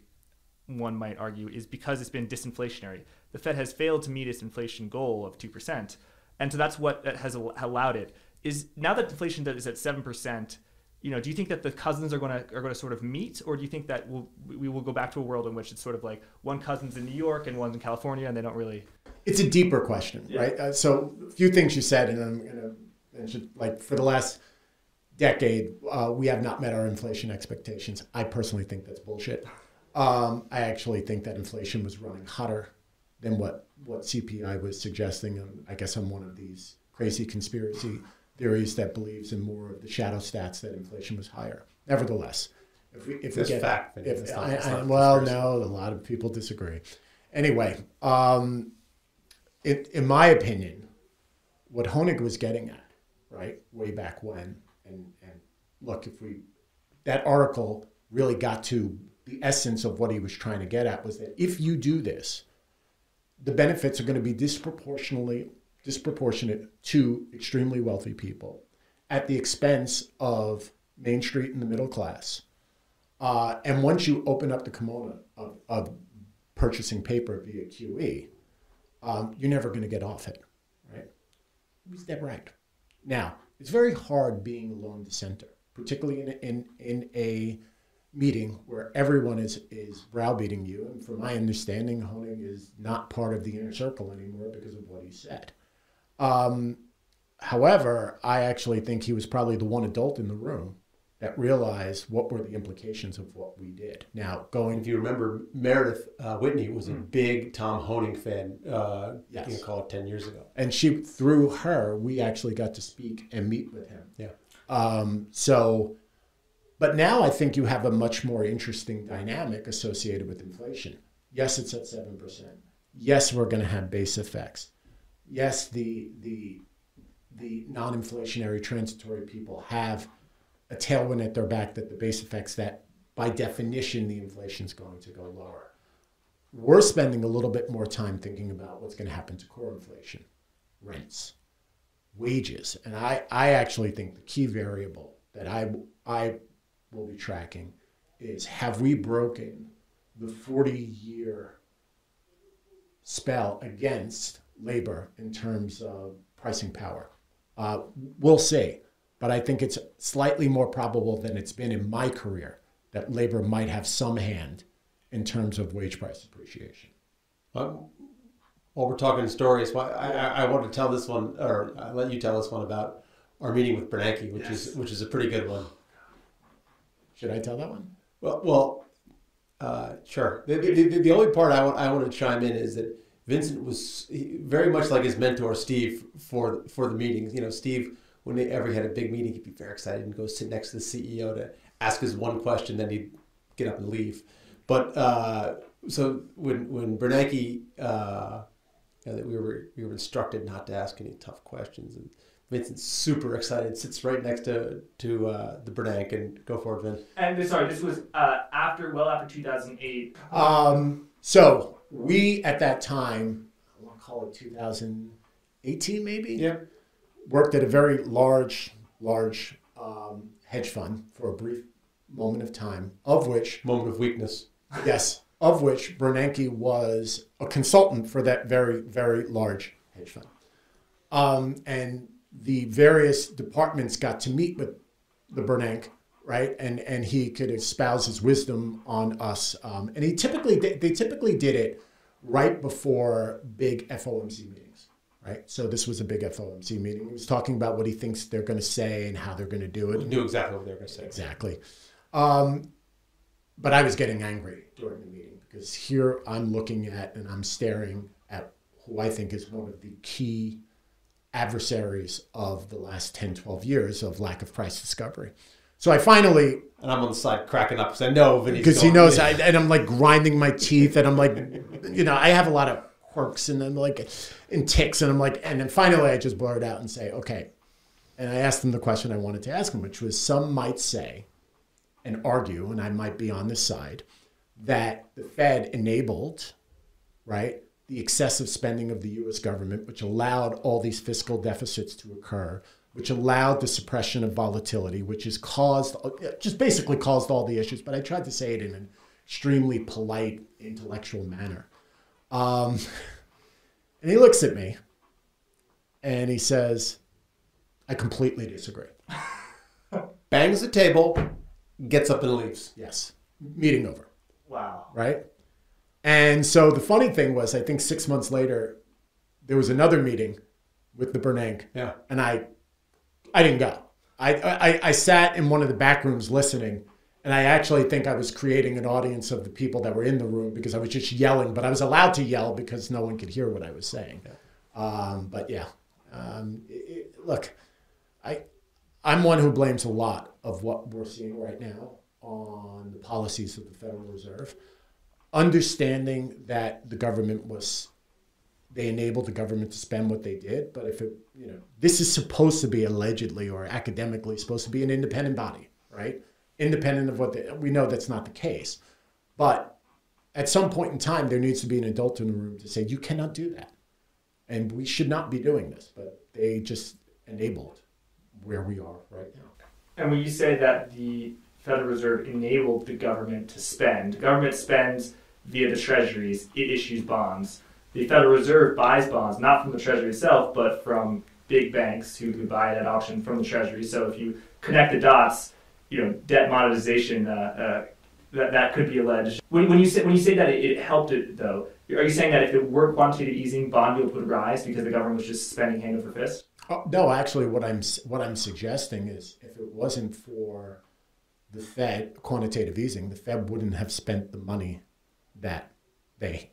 one might argue, is because it's been disinflationary. The Fed has failed to meet its inflation goal of 2%, and so that's what has allowed it. Is now that inflation is at 7%, do you think that the cousins are going to sort of meet, or do you think that we will go back to a world in which it's sort of like one cousin's in New York and one's in California, and they don't really? It's a deeper question, right? So a few things you said, and I'm going to mention, like, for the last decade, we have not met our inflation expectations. I personally think that's bullshit. I actually think that inflation was running hotter than what CPI was suggesting. I guess I'm one of these crazy conspiracy theories that believes in more of the shadow stats that inflation was higher. Nevertheless, if we get fact, well, no, a lot of people disagree. Anyway, in my opinion, what Honig was getting at, right, way back when, and look, that article really got to the essence of what he was trying to get at, was that if you do this, the benefits are going to be disproportionate to extremely wealthy people at the expense of Main Street and the middle class. And once you open up the kimono of purchasing paper via QE, you're never going to get off it, right? He's dead right. Now, it's very hard being a lone dissenter, particularly in a meeting where everyone is browbeating you. And from my understanding, Honig is not part of the inner circle anymore because of what he said. However, I actually think he was probably the one adult in the room that realized what were the implications of what we did. Now, If you remember, Meredith Whitney was a big Tom Honig fan, yes. you can call it 10 years ago. And through her, we actually got to speak and meet with him. Yeah. But now I think you have a much more interesting dynamic associated with inflation. Yes, it's at 7%. Yes, we're going to have base effects. Yes, the non-inflationary transitory people have a tailwind at their back, that the base effects, that by definition the inflation is going to go lower. We're spending a little bit more time thinking about what's going to happen to core inflation, rents, wages. And I actually think the key variable that I will be tracking is, have we broken the 40-year spell against labor in terms of pricing power. We'll see. But I think it's slightly more probable than it's been in my career that labor might have some hand in terms of wage price appreciation. While we're talking stories, I want to tell this one, or I'll let you tell this one about our meeting with Bernanke, which is a pretty good one. Should I tell that one? Well, sure. The only part I want to chime in is that Vincent was very much like his mentor Steve for the meetings. You know, Steve, whenever he had a big meeting, he'd be very excited and go sit next to the CEO to ask his one question, then he'd get up and leave. But so when Bernanke, we were instructed not to ask any tough questions, and Vincent's super excited, sits right next to the Bernanke, and go for it, Vin. And sorry, this was well after 2008. So we at that time, I want to call it 2018 maybe. Yeah. Worked at a very large hedge fund for a brief moment of time, Moment of weakness. Yes, of which Bernanke was a consultant for that very, very large hedge fund. And the various departments got to meet with the Bernanke, right? And he could espouse his wisdom on us. And they typically did it right before big FOMC meetings, right? So this was a big FOMC meeting. He was talking about what he thinks they're going to say and how they're going to do it. He knew exactly what they were going to say. Exactly. But I was getting angry during the meeting because here I'm looking at and I'm staring at who I think is one of the key adversaries of the last 10, 12 years of lack of price discovery. So I finally... And I'm on the side cracking up because I know Vinny's because he knows, and I'm like grinding my teeth and I'm like, you know, I have a lot of quirks and then like, and tics and I'm like, and then finally I just blurt out and say, okay. And I asked him the question I wanted to ask him, which was some might say and argue, and I might be on this side, that the Fed enabled, right, the excessive spending of the U.S. government, which allowed all these fiscal deficits to occur, which allowed the suppression of volatility, which has basically caused all the issues. But I tried to say it in an extremely polite, intellectual manner. And he looks at me and he says, I completely disagree. Bangs the table, gets up and leaves. Yes. Meeting over. Wow. Right? And so the funny thing was, I think 6 months later, there was another meeting with the Bernanke. Yeah. And I didn't go. I sat in one of the back rooms listening, and I actually think I was creating an audience of the people that were in the room because I was just yelling, but I was allowed to yell because no one could hear what I was saying. Yeah. But yeah, look, I'm one who blames a lot of what we're seeing right now on the policies of the Federal Reserve. Understanding that the government they enabled the government to spend what they did, but this is supposed to be allegedly or academically supposed to be an independent body, right? Independent of we know that's not the case. But at some point in time, there needs to be an adult in the room to say, you cannot do that. And we should not be doing this, but they just enabled where we are right now. And when you say that the Federal Reserve enabled the government to spend, the government spends via the treasuries, it issues bonds. The Federal Reserve buys bonds, not from the Treasury itself, but from big banks who buy it at auction from the Treasury. So if you connect the dots, debt monetization, that could be alleged. When you say that it helped it, though, are you saying that if it were quantitative easing, bond yields would rise because the government was just spending hand over fist? No, actually, what I'm suggesting is if it wasn't for the Fed quantitative easing, the Fed wouldn't have spent the money that they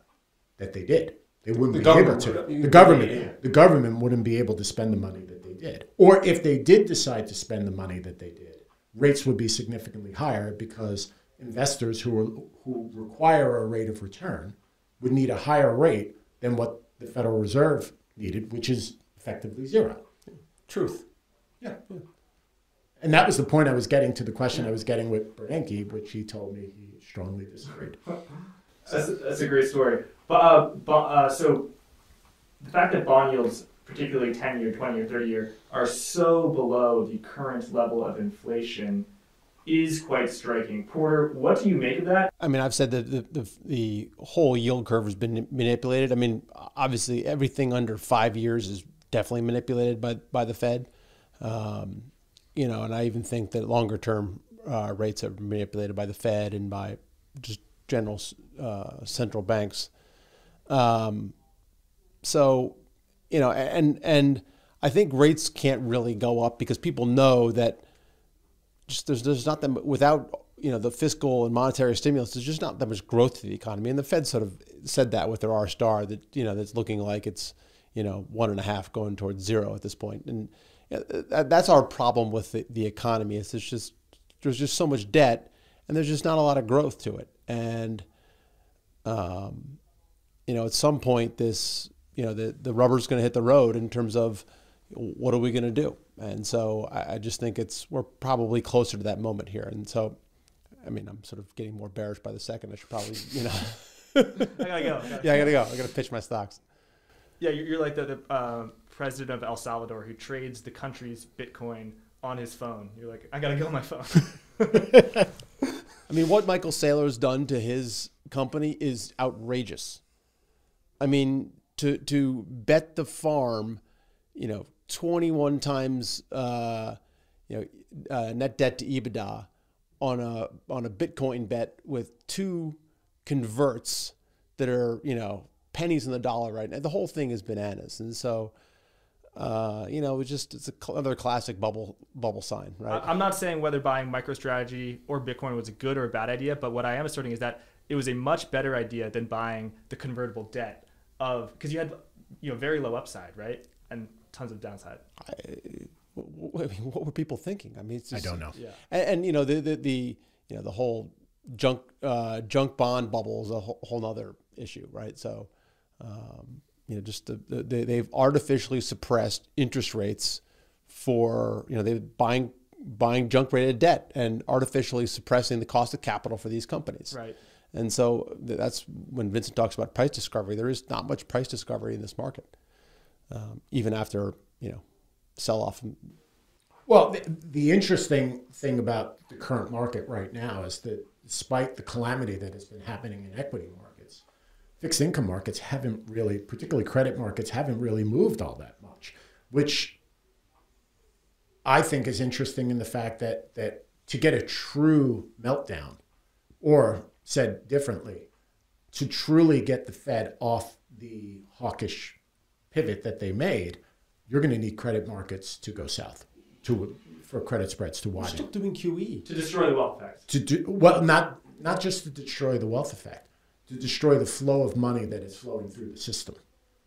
did. They wouldn't be able to. The government wouldn't be able to spend the money that they did. Or if they did decide to spend the money that they did, rates would be significantly higher because investors who require a rate of return would need a higher rate than what the Federal Reserve needed, which is effectively zero. Truth. Yeah. And that was the point I was getting to the question I was getting with Bernanke, which he told me he strongly disagreed. That's a great story. But so the fact that bond yields, particularly 10-year, 20-year, 30-year, are so below the current level of inflation is quite striking. Porter, what do you make of that? I mean, I've said that the whole yield curve has been manipulated. I mean, obviously everything under 5 years is definitely manipulated by the Fed. You know, and I even think that longer term rates are manipulated by the Fed and by just general central banks. So, you know, and I think rates can't really go up because people know that just there's not that without, you know, the fiscal and monetary stimulus, there's just not that much growth to the economy. And the Fed sort of said that with their R star that, you know, that's looking like it's, you know, 1.5 going towards 0 at this point. And that's our problem with the economy. Is there's just so much debt and there's just not a lot of growth to it. And, you know, at some point this, you know, the rubber's going to hit the road in terms of what are we going to do? And so I just think we're probably closer to that moment here. And so, I mean, I'm sort of getting more bearish by the second. I should probably, you know. I gotta go. Yeah, I gotta go. I gotta pitch my stocks. Yeah, you're like the president of El Salvador who trades the country's Bitcoin on his phone. You're like, I gotta go on my phone. I mean, what Michael Saylor's done to his company is outrageous. I mean, to bet the farm, you know, 21 times, net debt to EBITDA on a Bitcoin bet with 2 converts that are, you know, pennies in the dollar right now. The whole thing is bananas. And so, you know, it's another classic bubble sign, right? I'm not saying whether buying MicroStrategy or Bitcoin was a good or a bad idea, but what I am asserting is that it was a much better idea than buying the convertible debt because you had, you know, very low upside, right? And tons of downside. What were people thinking? I mean, it's just, I don't know. Yeah. And you know, the you know, the whole junk bond bubble is a whole nother issue, right? So, you know, just they've artificially suppressed interest rates for, you know, they're buying junk rated debt and artificially suppressing the cost of capital for these companies. Right. And so that's when Vincent talks about price discovery. There is not much price discovery in this market, even after, you know, sell off. Well, the interesting thing about the current market right now is that despite the calamity that has been happening in equity markets, fixed income markets haven't really, particularly credit markets, haven't really moved all that much, which I think is interesting in the fact that to get a true meltdown, or said differently, to truly get the Fed off the hawkish pivot that they made, you're going to need credit markets to go south, for credit spreads to widen. Still doing QE To destroy the wealth effect. Well, not just to destroy the wealth effect, to destroy the flow of money that is flowing through the system,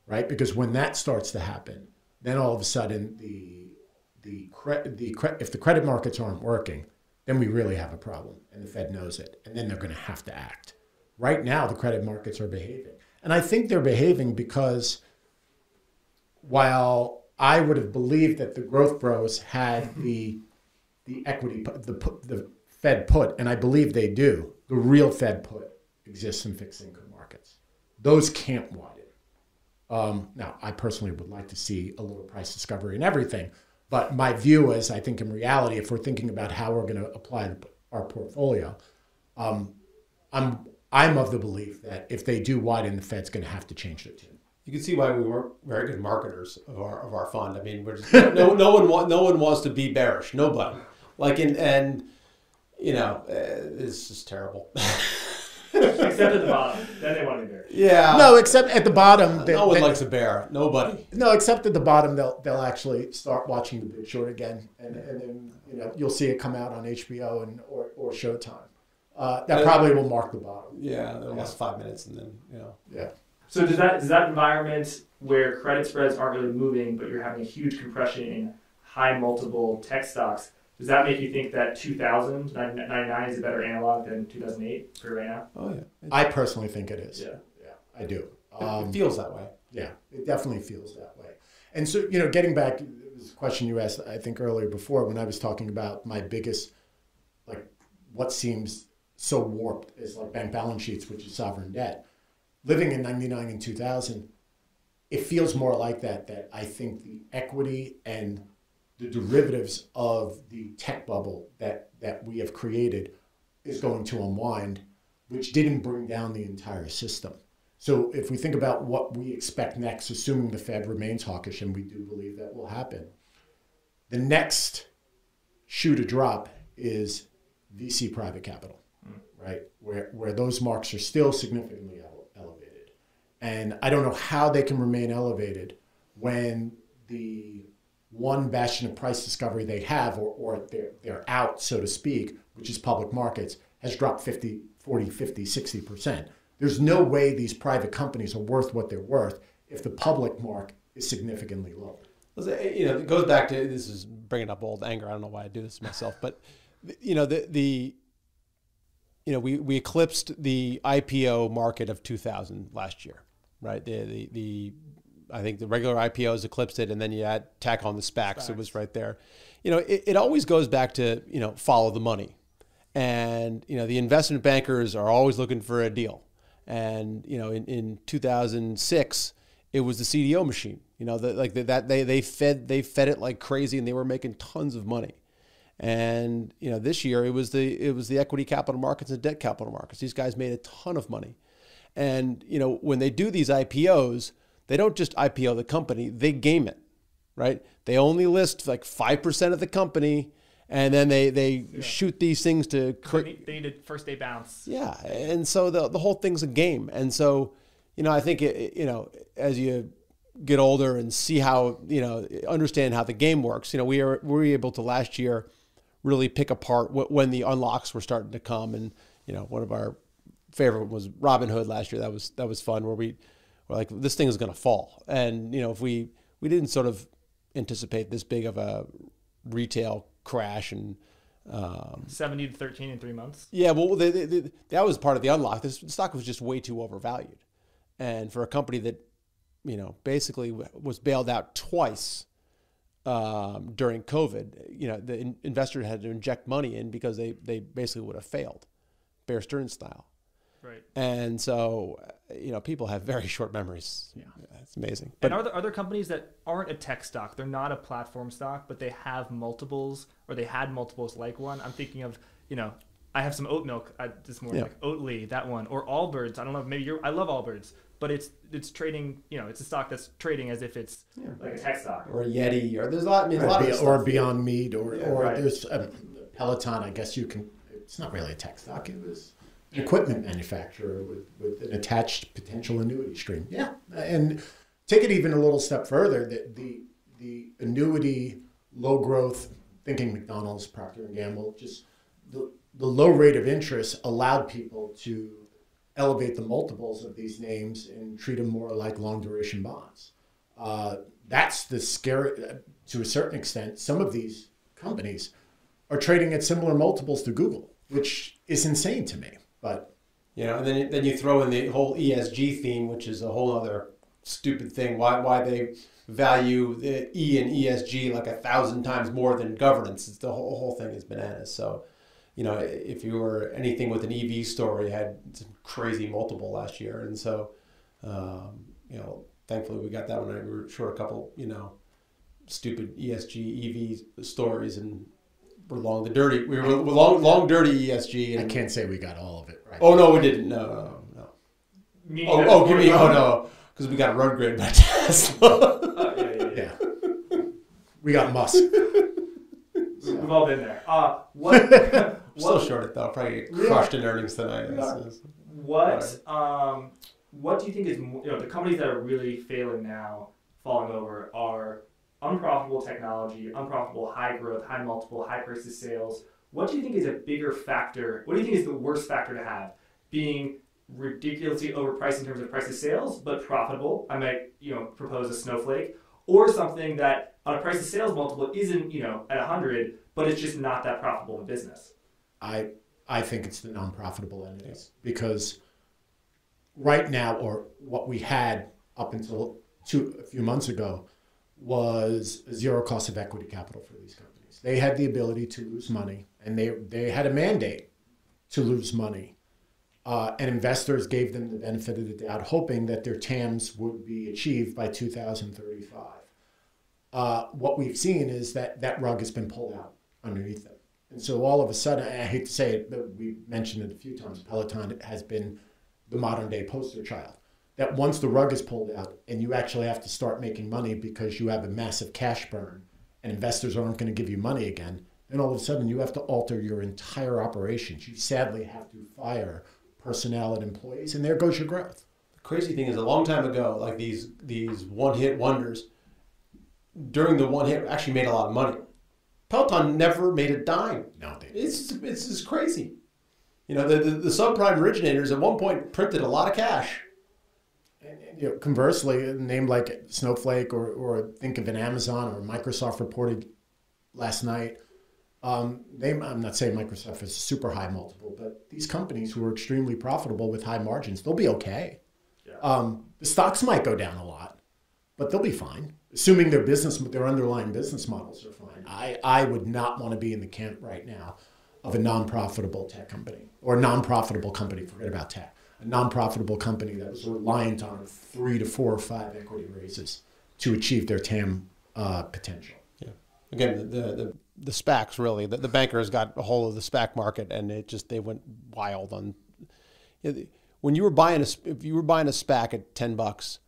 right? Because when that starts to happen, then all of a sudden if the credit markets aren't working, then we really have a problem, and the Fed knows it, and then they're going to have to act. Right now, the credit markets are behaving, and I think they're behaving because while I would have believed that the growth bros had the equity, the Fed put, and I believe they do, the real Fed put exists in fixed income markets. Those can't widen. Now, I personally would like to see a little price discovery in everything, but my view is, I think in reality, if we're thinking about how we're going to apply our portfolio, I'm of the belief that if they do widen, the Fed's going to have to change their tune. You can see why we weren't very good marketers of our fund. I mean, we're just, no one wants to be bearish. Nobody. Like and you know, it's just terrible. Except at the bottom, then they want to be bearish. Yeah. No, except at the bottom. No one likes a bear. Nobody. No, except at the bottom, they'll actually start watching The Big Short again, and then, you know, you'll see it come out on HBO or Showtime. That probably will mark the bottom. Yeah, the last 5 minutes, and then, you know. Yeah. So does that environment where credit spreads aren't really moving, but you're having a huge compression in high multiple tech stocks, does that make you think that 99 is a better analog than 2008 for right now? Oh yeah. I personally think it is. Yeah. Yeah, I do. It feels that way. Yeah, it definitely feels that way. And so, you know, getting back, it was a question you asked, I think earlier before, when I was talking about my biggest, like, what seems so warped is like bank balance sheets, which is sovereign debt. Living in 99 and 2000, it feels more like that I think the equity and the derivatives of the tech bubble that we have created is going to unwind, which didn't bring down the entire system. So if we think about what we expect next, assuming the Fed remains hawkish, and we do believe that will happen, the next shoe to drop is VC private capital, right? Where those marks are still significantly elevated. And I don't know how they can remain elevated when the one bastion of price discovery they have, or they're out, so to speak, which is public markets, has dropped 50, 40, 50, 60%. There's no way these private companies are worth what they're worth if the public mark is significantly lower. You know, it goes back to, this is bringing up old anger. I don't know why I do this to myself, but you know, we eclipsed the IPO market of 2000 last year, right? I think the regular IPOs eclipsed it, and then you tack on the SPACs. It was right there. You know, it always goes back to, you know, follow the money. And, you know, the investment bankers are always looking for a deal. And, you know, in 2006, it was the CDO machine. You know, they fed it like crazy, and they were making tons of money. And, you know, this year it was the equity capital markets and debt capital markets. These guys made a ton of money. And, you know, when they do these IPOs, they don't just IPO the company, they game it, right? They only list like 5% of the company, and then they shoot these things to create. They need a first day bounce. Yeah, and so the whole thing's a game. And so, you know, I think you know, as you get older and see how, you know, understand how the game works, you know, we were able to last year really pick apart when the unlocks were starting to come. And, you know, one of our favorite was Robinhood last year. That was fun, where we're like, this thing is going to fall. And, you know, if we didn't sort of anticipate this big of a retail crash, and 70 to 13 in 3 months. Yeah, well, that was part of the unlock. The stock was just way too overvalued. And for a company that, you know, basically was bailed out twice during COVID, you know, the investor had to inject money in because they basically would have failed, Bear Stearns style. Right. And so, you know, people have very short memories. Yeah, it's amazing. But are there other companies that aren't a tech stock? They're not a platform stock, but they have multiples, or they had multiples like one. I'm thinking of, you know, I have some oat milk this morning, like Oatly, that one, or Allbirds. I don't know, maybe I love Allbirds, but it's trading, you know, it's a stock that's trading as if it's like a tech stock. Or a Yeti, or there's a lot of stuff. Or Beyond Meat, or there's Peloton, I guess it's not really a tech stock. It was an equipment manufacturer with an attached potential annuity stream. Yeah, and take it even a little step further, the annuity, low growth, thinking McDonald's, Procter & Gamble, just the low rate of interest allowed people to elevate the multiples of these names and treat them more like long duration bonds. That's the scary, to a certain extent. Some of these companies are trading at similar multiples to Google, which is insane to me. But, you know, and then you throw in the whole ESG theme, which is a whole other stupid thing. Why they value the E and ESG like 1,000 times more than governance? It's the whole thing is bananas. So, you know, if you were anything with an EV story, had some crazy multiple last year, and so, you know, thankfully we got that one. We were short a couple, you know, stupid ESG EV stories, and we're long the dirty. We were long dirty ESG. And I can't say we got all of it right. Oh no, we didn't. No. No, because we got road grid by Tesla. Yeah. We got Musk. We've all been there. What? Still short it though. Probably get crushed in earnings tonight. What do you think is, you know, the companies that are really failing now, falling over, are unprofitable technology, unprofitable high growth, high multiple, high prices sales? What do you think is a bigger factor? What do you think is the worst factor to have? Being ridiculously overpriced in terms of price to sales, but profitable. I might, you know, propose a Snowflake, or something that on a price to sales multiple isn't, you know, at 100, but it's just not that profitable of a business. I think it's the non-profitable entities, because right now, or what we had up until a few months ago, was a zero cost of equity capital for these companies. They had the ability to lose money, and they had a mandate to lose money. And investors gave them the benefit of the doubt, hoping that their TAMs would be achieved by 2035. What we've seen is that rug has been pulled out underneath them. And so all of a sudden, I hate to say it, but we mentioned it a few times, Peloton has been the modern day poster child. that once the rug is pulled out and you actually have to start making money because you have a massive cash burn and investors aren't going to give you money again, then all of a sudden you have to alter your entire operations. You sadly have to fire personnel and employees, and there goes your growth. The crazy thing is, a long time ago, like these one-hit wonders, during the one hit, actually made a lot of money. Peloton never made a dime. No, it's just crazy. You know, the subprime originators at one point printed a lot of cash. And, you know, conversely, a name like Snowflake or think of an Amazon or Microsoft reported last night. I'm not saying Microsoft is a super high multiple, but these companies who are extremely profitable with high margins, they'll be okay. Yeah. The stocks might go down a lot, but they'll be fine, assuming their underlying business models are fine. I would not want to be in the camp right now of a non-profitable tech company or a non-profitable company. Forget about tech. A non-profitable company that was reliant on 3 to 4 or 5 equity raises to achieve their TAM potential. Yeah. Again, the SPACs really, the bankers got a hold of the SPAC market, and they went wild on. You know, when you were if you were buying a SPAC at $10,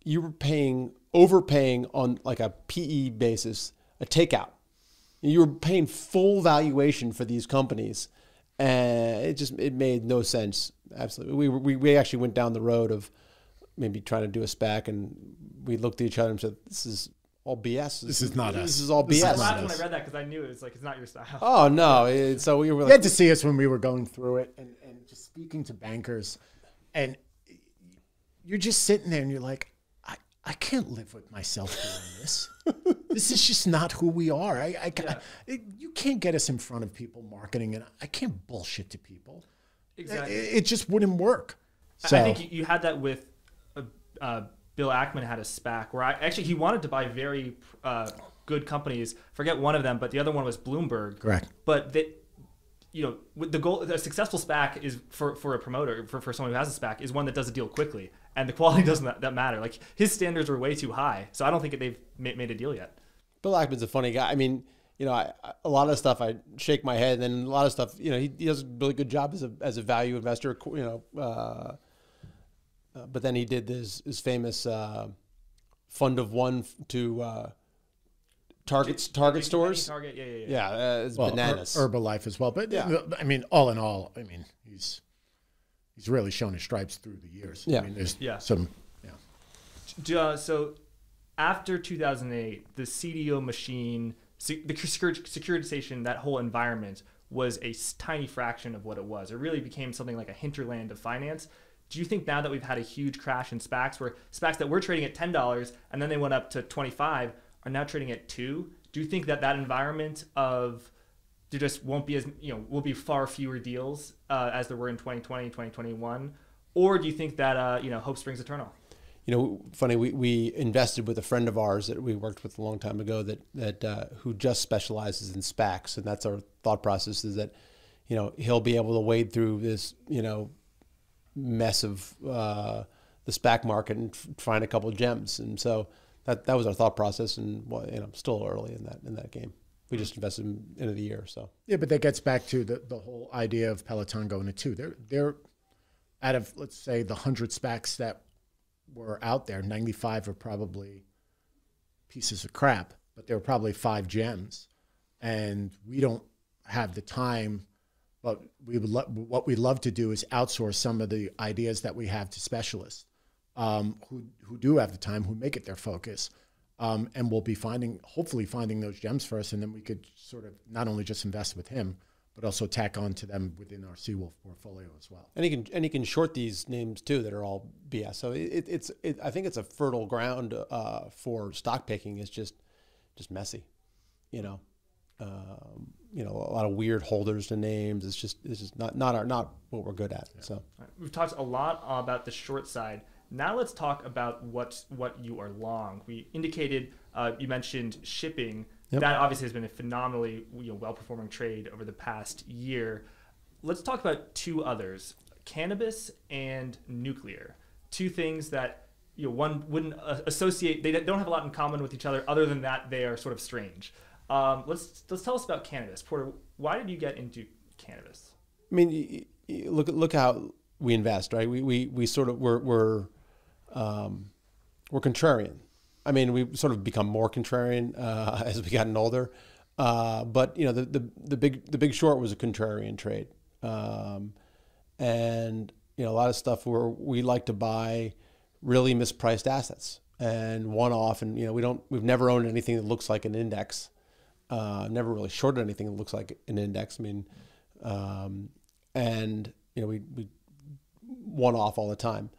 you were overpaying on like a PE basis, a takeout. You were paying full valuation for these companies, and it made no sense. Absolutely, we actually went down the road of maybe trying to do a SPAC, and we looked at each other and said, "This is all BS. This is not us. This is all BS." I laughed when I read that because I knew it's not your style. Oh no! So we were like, you had to see us when we were going through it, and just speaking to bankers, and you're just sitting there and you're like, I can't live with myself doing this. This is just not who we are. You can't get us in front of people marketing, and I can't bullshit to people. Exactly. It just wouldn't work. So, I think you had that with Bill Ackman had a SPAC where he wanted to buy very good companies. Forget one of them, but the other one was Bloomberg. Correct. But the goal, a successful SPAC is for a promoter, for someone who has a SPAC, is one that does a deal quickly. And the quality doesn't that matter. Like, his standards were way too high. So I don't think they've made a deal yet. Bill Ackman's a funny guy. I mean, you know, a lot of stuff I shake my head, and then a lot of stuff, you know, he does a really good job as a value investor, you know. But then he did his famous fund of one to Target stores. Target, yeah. Yeah, it's bananas. Herbalife as well. But yeah. I mean, all in all, I mean, he's really shown his stripes through the years. Yeah. I mean, there's some. Yeah. So after 2008, the CDO machine, the securitization, that whole environment was a tiny fraction of what it was. It really became something like a hinterland of finance. Do you think now that we've had a huge crash in SPACs, where SPACs that were trading at $10 and then they went up to $25 are now trading at $2? Do you think that environment of there just won't be will be far fewer deals as there were in 2020, 2021? Or do you think that, hope springs eternal? You know, funny, we invested with a friend of ours that we worked with a long time ago that who just specializes in SPACs. And that's our thought process, is that, you know, he'll be able to wade through this, you know, mess of the SPAC market and find a couple of gems. And so that was our thought process. And, well, you know, still early in that game. We just invested in the end of the year. So yeah, but that gets back to the whole idea of Peloton going to 2. They're out of, let's say, the 100 SPACs that were out there, 95 are probably pieces of crap, but there are probably 5 gems, and we don't have the time. But what we love to do is outsource some of the ideas that we have to specialists who do have the time, who make it their focus. And we'll be hopefully finding those gems for us, and then we could sort of not only just invest with him, but also tack on to them within our Seawolf portfolio as well. And he can short these names too that are all BS. So I think it's a fertile ground for stock picking. Is just messy, you know. A lot of weird holders to names. It's just not what we're good at. Yeah. So we've talked a lot about the short side. Now let's talk about what you are long. We indicated, you mentioned shipping. Yep. That obviously has been a phenomenally well-performing trade over the past year. Let's talk about 2 others, cannabis and nuclear. 2 things that one wouldn't associate. They don't have a lot in common with each other, other than that they are sort of strange. Let's tell us about cannabis. Porter, why did you get into cannabis? I mean, look how we invest, right? We sort of we're contrarian. I mean, we've sort of become more contrarian as we gotten older. But you know, the big short was a contrarian trade, and you know, a lot of stuff where we like to buy really mispriced assets and one-off, and you know, we've never owned anything that looks like an index. Never really shorted anything that looks like an index. I mean, and you know, we one-off all the time.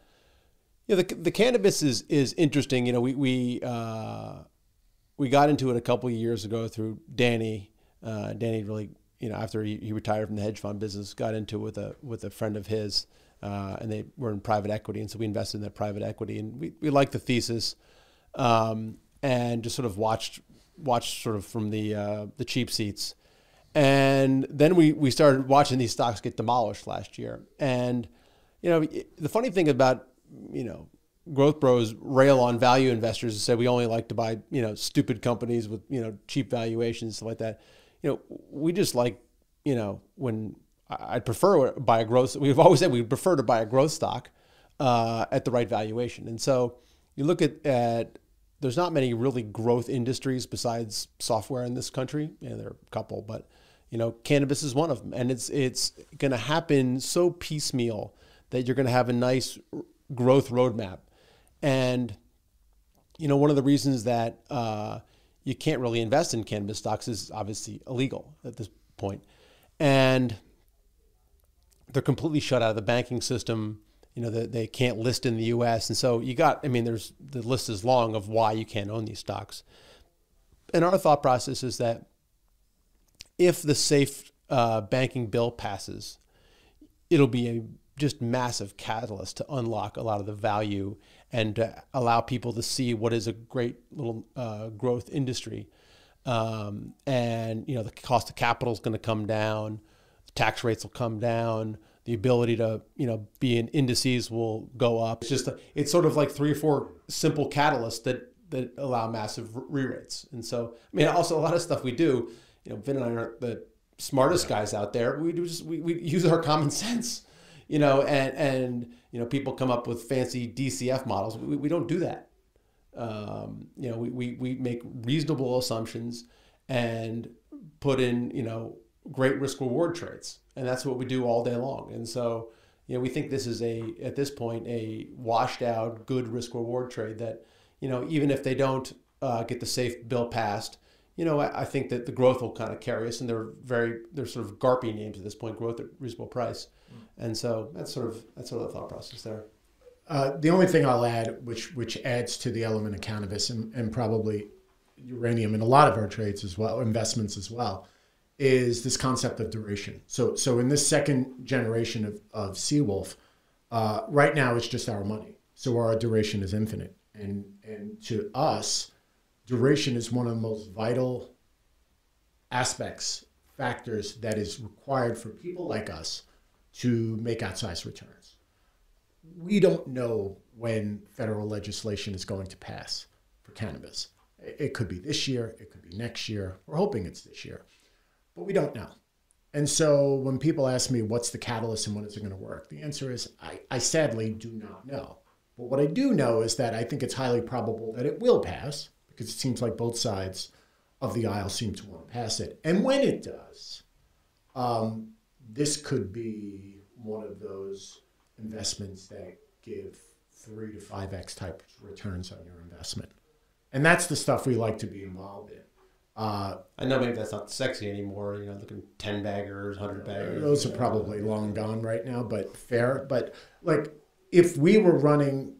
You know, the cannabis is interesting. You know, we got into it a couple of years ago through Danny. Danny really, you know, after he retired from the hedge fund business, got into it with a friend of his, and they were in private equity, and so we invested in that private equity, and we liked the thesis, and just sort of watched sort of from the cheap seats, and then we started watching these stocks get demolished last year, and you know, the funny thing about, you know, growth bros rail on value investors and say we only like to buy, you know, stupid companies with, you know, cheap valuations, stuff like that. You know, we just like, you know, when I'd prefer to buy a growth, we've always said we prefer to buy a growth stock at the right valuation. And so you look at there's not many really growth industries besides software in this country. You know, there are a couple, but you know, cannabis is one of them, and it's going to happen so piecemeal that you're going to have a nice growth roadmap. And, you know, one of the reasons that you can't really invest in cannabis stocks is obviously illegal at this point. And they're completely shut out of the banking system. You know, they can't list in the US. And so the list is long of why you can't own these stocks. And our thought process is that if the safe banking bill passes, it'll be a just massive catalyst to unlock a lot of the value and to allow people to see what is a great little growth industry. And, you know, the cost of capital is going to come down, tax rates will come down, the ability to, you know, be in indices will go up. It's sort of like 3 or 4 simple catalysts that allow massive re-rates. And so, I mean, also a lot of stuff we do, you know, Vin and I aren't the smartest guys out there. We use our common sense. You know, and you know, people come up with fancy DCF models. We don't do that. You know, we make reasonable assumptions and put in, you know, great risk reward trades, and that's what we do all day long. And so, you know, we think this is at this point a washed out good risk reward trade that, you know, even if they don't get the safe bill passed, you know, I think that the growth will kind of carry us, and they're sort of GARPy names at this point, growth at reasonable price. And so that's sort of the thought process there. The only thing I'll add, which adds to the element of cannabis and probably uranium in a lot of our trades as well, investments as well, is this concept of duration. So in this second generation of Seawolf, right now it's just our money. So our duration is infinite. And to us, duration is one of the most vital factors that is required for people like us to make outsized returns. We don't know when federal legislation is going to pass for cannabis. It could be this year, it could be next year. We're hoping it's this year, but we don't know. And so when people ask me what's the catalyst and when is it going to work, the answer is I sadly do not know. But what I do know is that I think it's highly probable that it will pass, because it seems like both sides of the aisle seem to want to pass it. And when it does, this could be one of those investments that give 3 to 5x type returns on your investment. And that's the stuff we like to be involved in. I know maybe that's not sexy anymore, you know, looking 10 baggers, 100 baggers. Those are probably long gone right now, but fair. But like, if we were running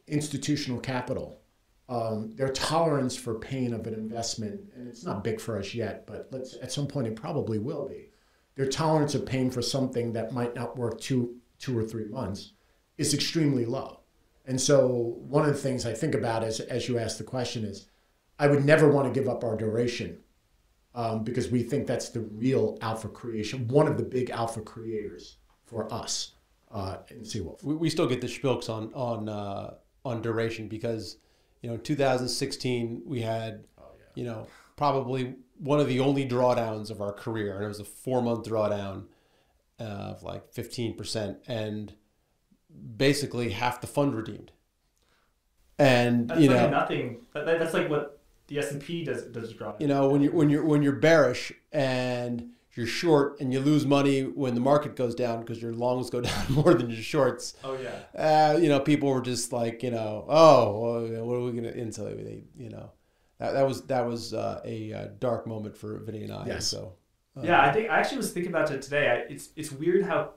institutional capital, their tolerance for pain of an investment, and it's not big for us yet, but at some point it probably will be. Their tolerance of pain for something that might not work two or 3 months is extremely low. And so one of the things I think about as you ask the question is, I would never want to give up our duration because we think that's the real alpha creation, one of the big alpha creators for us in Seawolf. We still get the spilks on duration because, you know, in 2016 we had, you know, probably one of the only drawdowns of our career, and it was a 4-month drawdown of like 15%. And basically half the fund redeemed. And that's like nothing. That's like what the S&P does drop. When you're bearish and you're short and you lose money when the market goes down because your longs go down more than your shorts. Oh yeah. People were just like, oh, well, what are we gonna? And so they, that was a dark moment for Vinny and I. Yes. So. Yeah, I actually was thinking about it today. It's weird how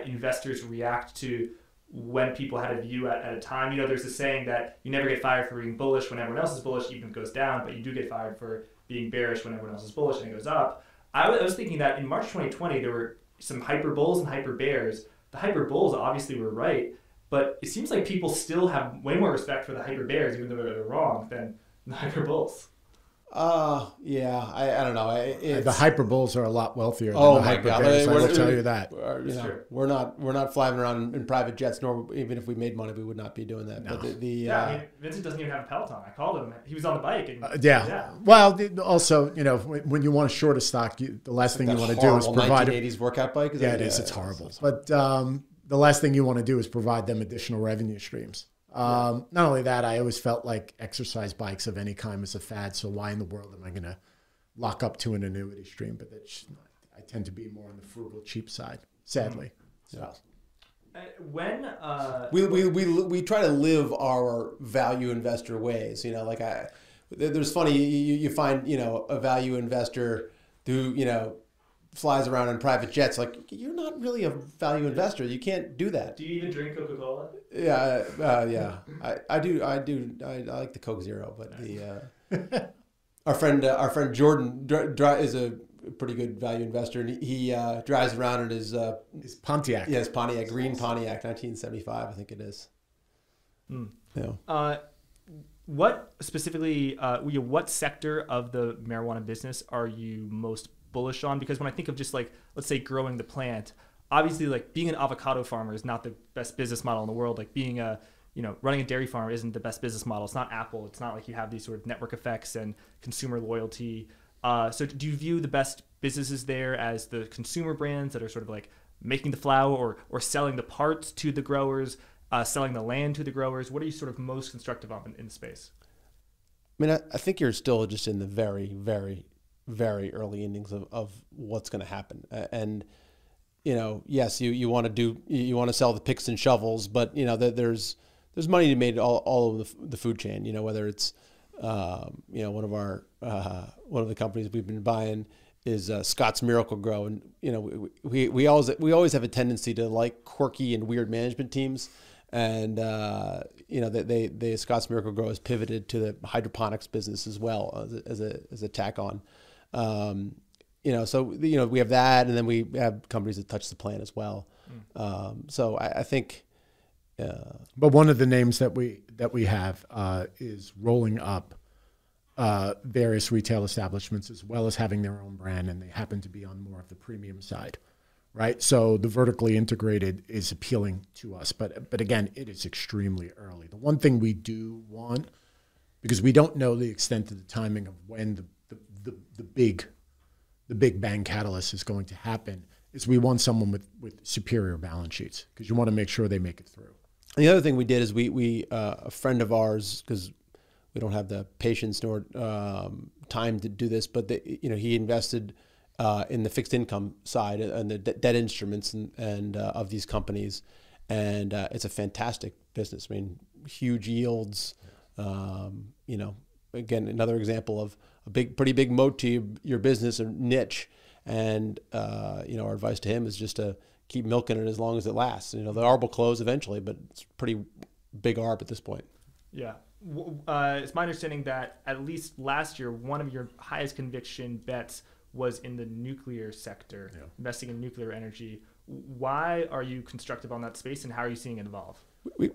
investors react to when people had a view at a time. There's this saying that you never get fired for being bullish when everyone else is bullish, even if it goes down, but you do get fired for being bearish when everyone else is bullish and it goes up. I was thinking that in March 2020, there were some hyper bulls and hyper bears. The hyper bulls obviously were right, but it seems like people still have way more respect for the hyper bears, even though they're wrong, than the hyper bulls. Yeah, I don't know. The hyper bulls are a lot wealthier than the hyper bears. I will tell you that. We're not flying around in private jets, nor even if we made money, we would not be doing that. No. But Vincent doesn't even have a Peloton. I called him. He was on the bike. And, Well, also, when you want to short a stock, the last thing you want to do is provide 1980s workout bike. It is. It's horrible. But the last thing you want to do is provide them additional revenue streams. Not only that, I always felt like exercise bikes of any kind was a fad. So why in the world am I going to lock up to an annuity stream? But I tend to be more on the frugal, cheap side, sadly. Yeah. When we try to live our value investor ways, there's funny you find a value investor who flies around in private jets. Like, you're not really a value investor. You can't do that. Do you even drink Coca-Cola? Yeah. I do. I like the Coke Zero, but our friend Jordan is a pretty good value investor, and he drives around in his Pontiac. Yeah, his Pontiac, green Pontiac, 1975, I think it is. Yeah. What specifically? What sector of the marijuana business are you most bullish on? Because when I think of just like, let's say, growing the plant, obviously, like, being an avocado farmer is not the best business model in the world. Like, being running a dairy farm isn't the best business model. It's not Apple. It's not like you have these sort of network effects and consumer loyalty. So do you view the best businesses there as the consumer brands that are sort of like making the flower or selling the parts to the growers, selling the land to the growers? What are you sort of most constructive on in the space? I mean, I think you're still just in the very, very, very early innings of what's going to happen. And, yes, you want to sell the picks and shovels, but, there's money to be made all over the food chain, whether it's, one of the companies we've been buying is Scott's Miracle-Gro. And, we always have a tendency to like quirky and weird management teams. And, the Scott's Miracle-Gro has pivoted to the hydroponics business as well as a tack on. So we have that, and then we have companies that touch the plant as well. So I think. But one of the names that we have is rolling up various retail establishments as well as having their own brand, and they happen to be on more of the premium side, right? So the vertically integrated is appealing to us, but again, it is extremely early. The one thing we do want, because we don't know the extent of the timing of when the big bang catalyst is going to happen, is we want someone with superior balance sheets, because you want to make sure they make it through. And the other thing we did is we a friend of ours, because we don't have the patience nor time to do this, but he invested in the fixed income side and the debt instruments and of these companies, and it's a fantastic business. I mean, huge yields. Again, another example of a pretty big moat to your business or niche. And our advice to him is just to keep milking it as long as it lasts. The arb will close eventually, but it's pretty big arb at this point. Yeah. It's my understanding that at least last year, one of your highest conviction bets was in the nuclear sector, investing in nuclear energy. Why are you constructive on that space, and how are you seeing it evolve? We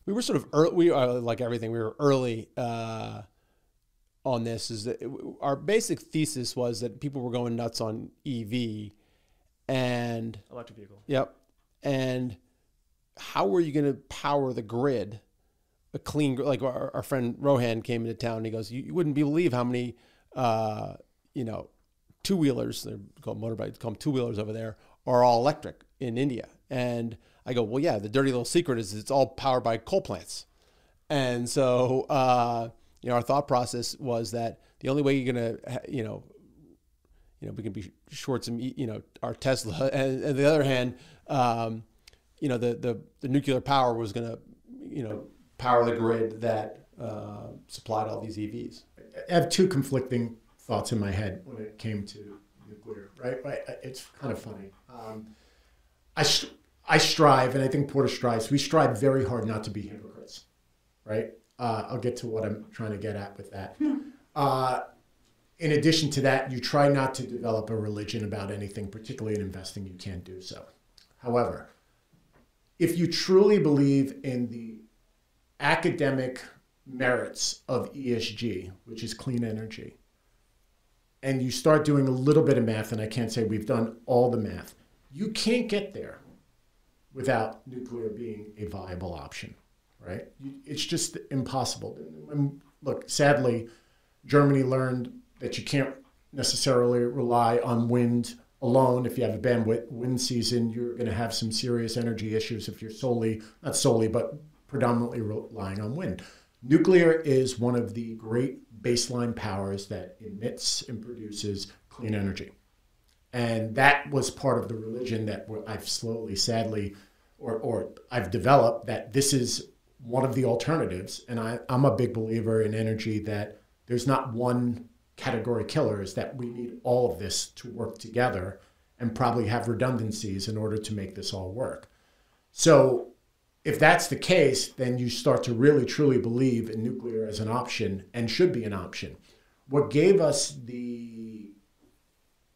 were sort of early. We are like everything. We were early on this. Is that our basic thesis was that people were going nuts on EV and electric vehicle. Yep. And how are you going to power the grid? A clean, like our friend Rohan came into town and he goes, you wouldn't believe how many, two-wheelers, they're called motorbikes, call them two-wheelers over there, are all electric in India. And I go, well, yeah, the dirty little secret is it's all powered by coal plants. And so, our thought process was that the only way you're going to, we can be short some, our Tesla. And on the other hand, the nuclear power was going to, power the grid that supplied all these EVs. I have two conflicting thoughts in my head when it came to nuclear, right? It's kind of funny. I strive, and I think Porter strives, we strive very hard not to be hypocrites, right? I'll get to what I'm trying to get at with that. In addition to that, you try not to develop a religion about anything, particularly in investing, you can't do so. However, if you truly believe in the academic merits of ESG, which is clean energy, and you start doing a little bit of math, and I can't say we've done all the math, you can't get there without nuclear being a viable option, right? It's just impossible. And look, sadly, Germany learned that you can't necessarily rely on wind alone. If you have a bad wind season, you're going to have some serious energy issues if you're not solely, but predominantly relying on wind. Nuclear is one of the great baseline powers that emits and produces clean energy. And that was part of the religion that I've slowly, sadly, or I've developed, that this is one of the alternatives. And I'm a big believer in energy, that there's not one category killers, that we need all of this to work together and probably have redundancies in order to make this all work. So if that's the case, then you start to really truly believe in nuclear as an option, and should be an option. What gave us the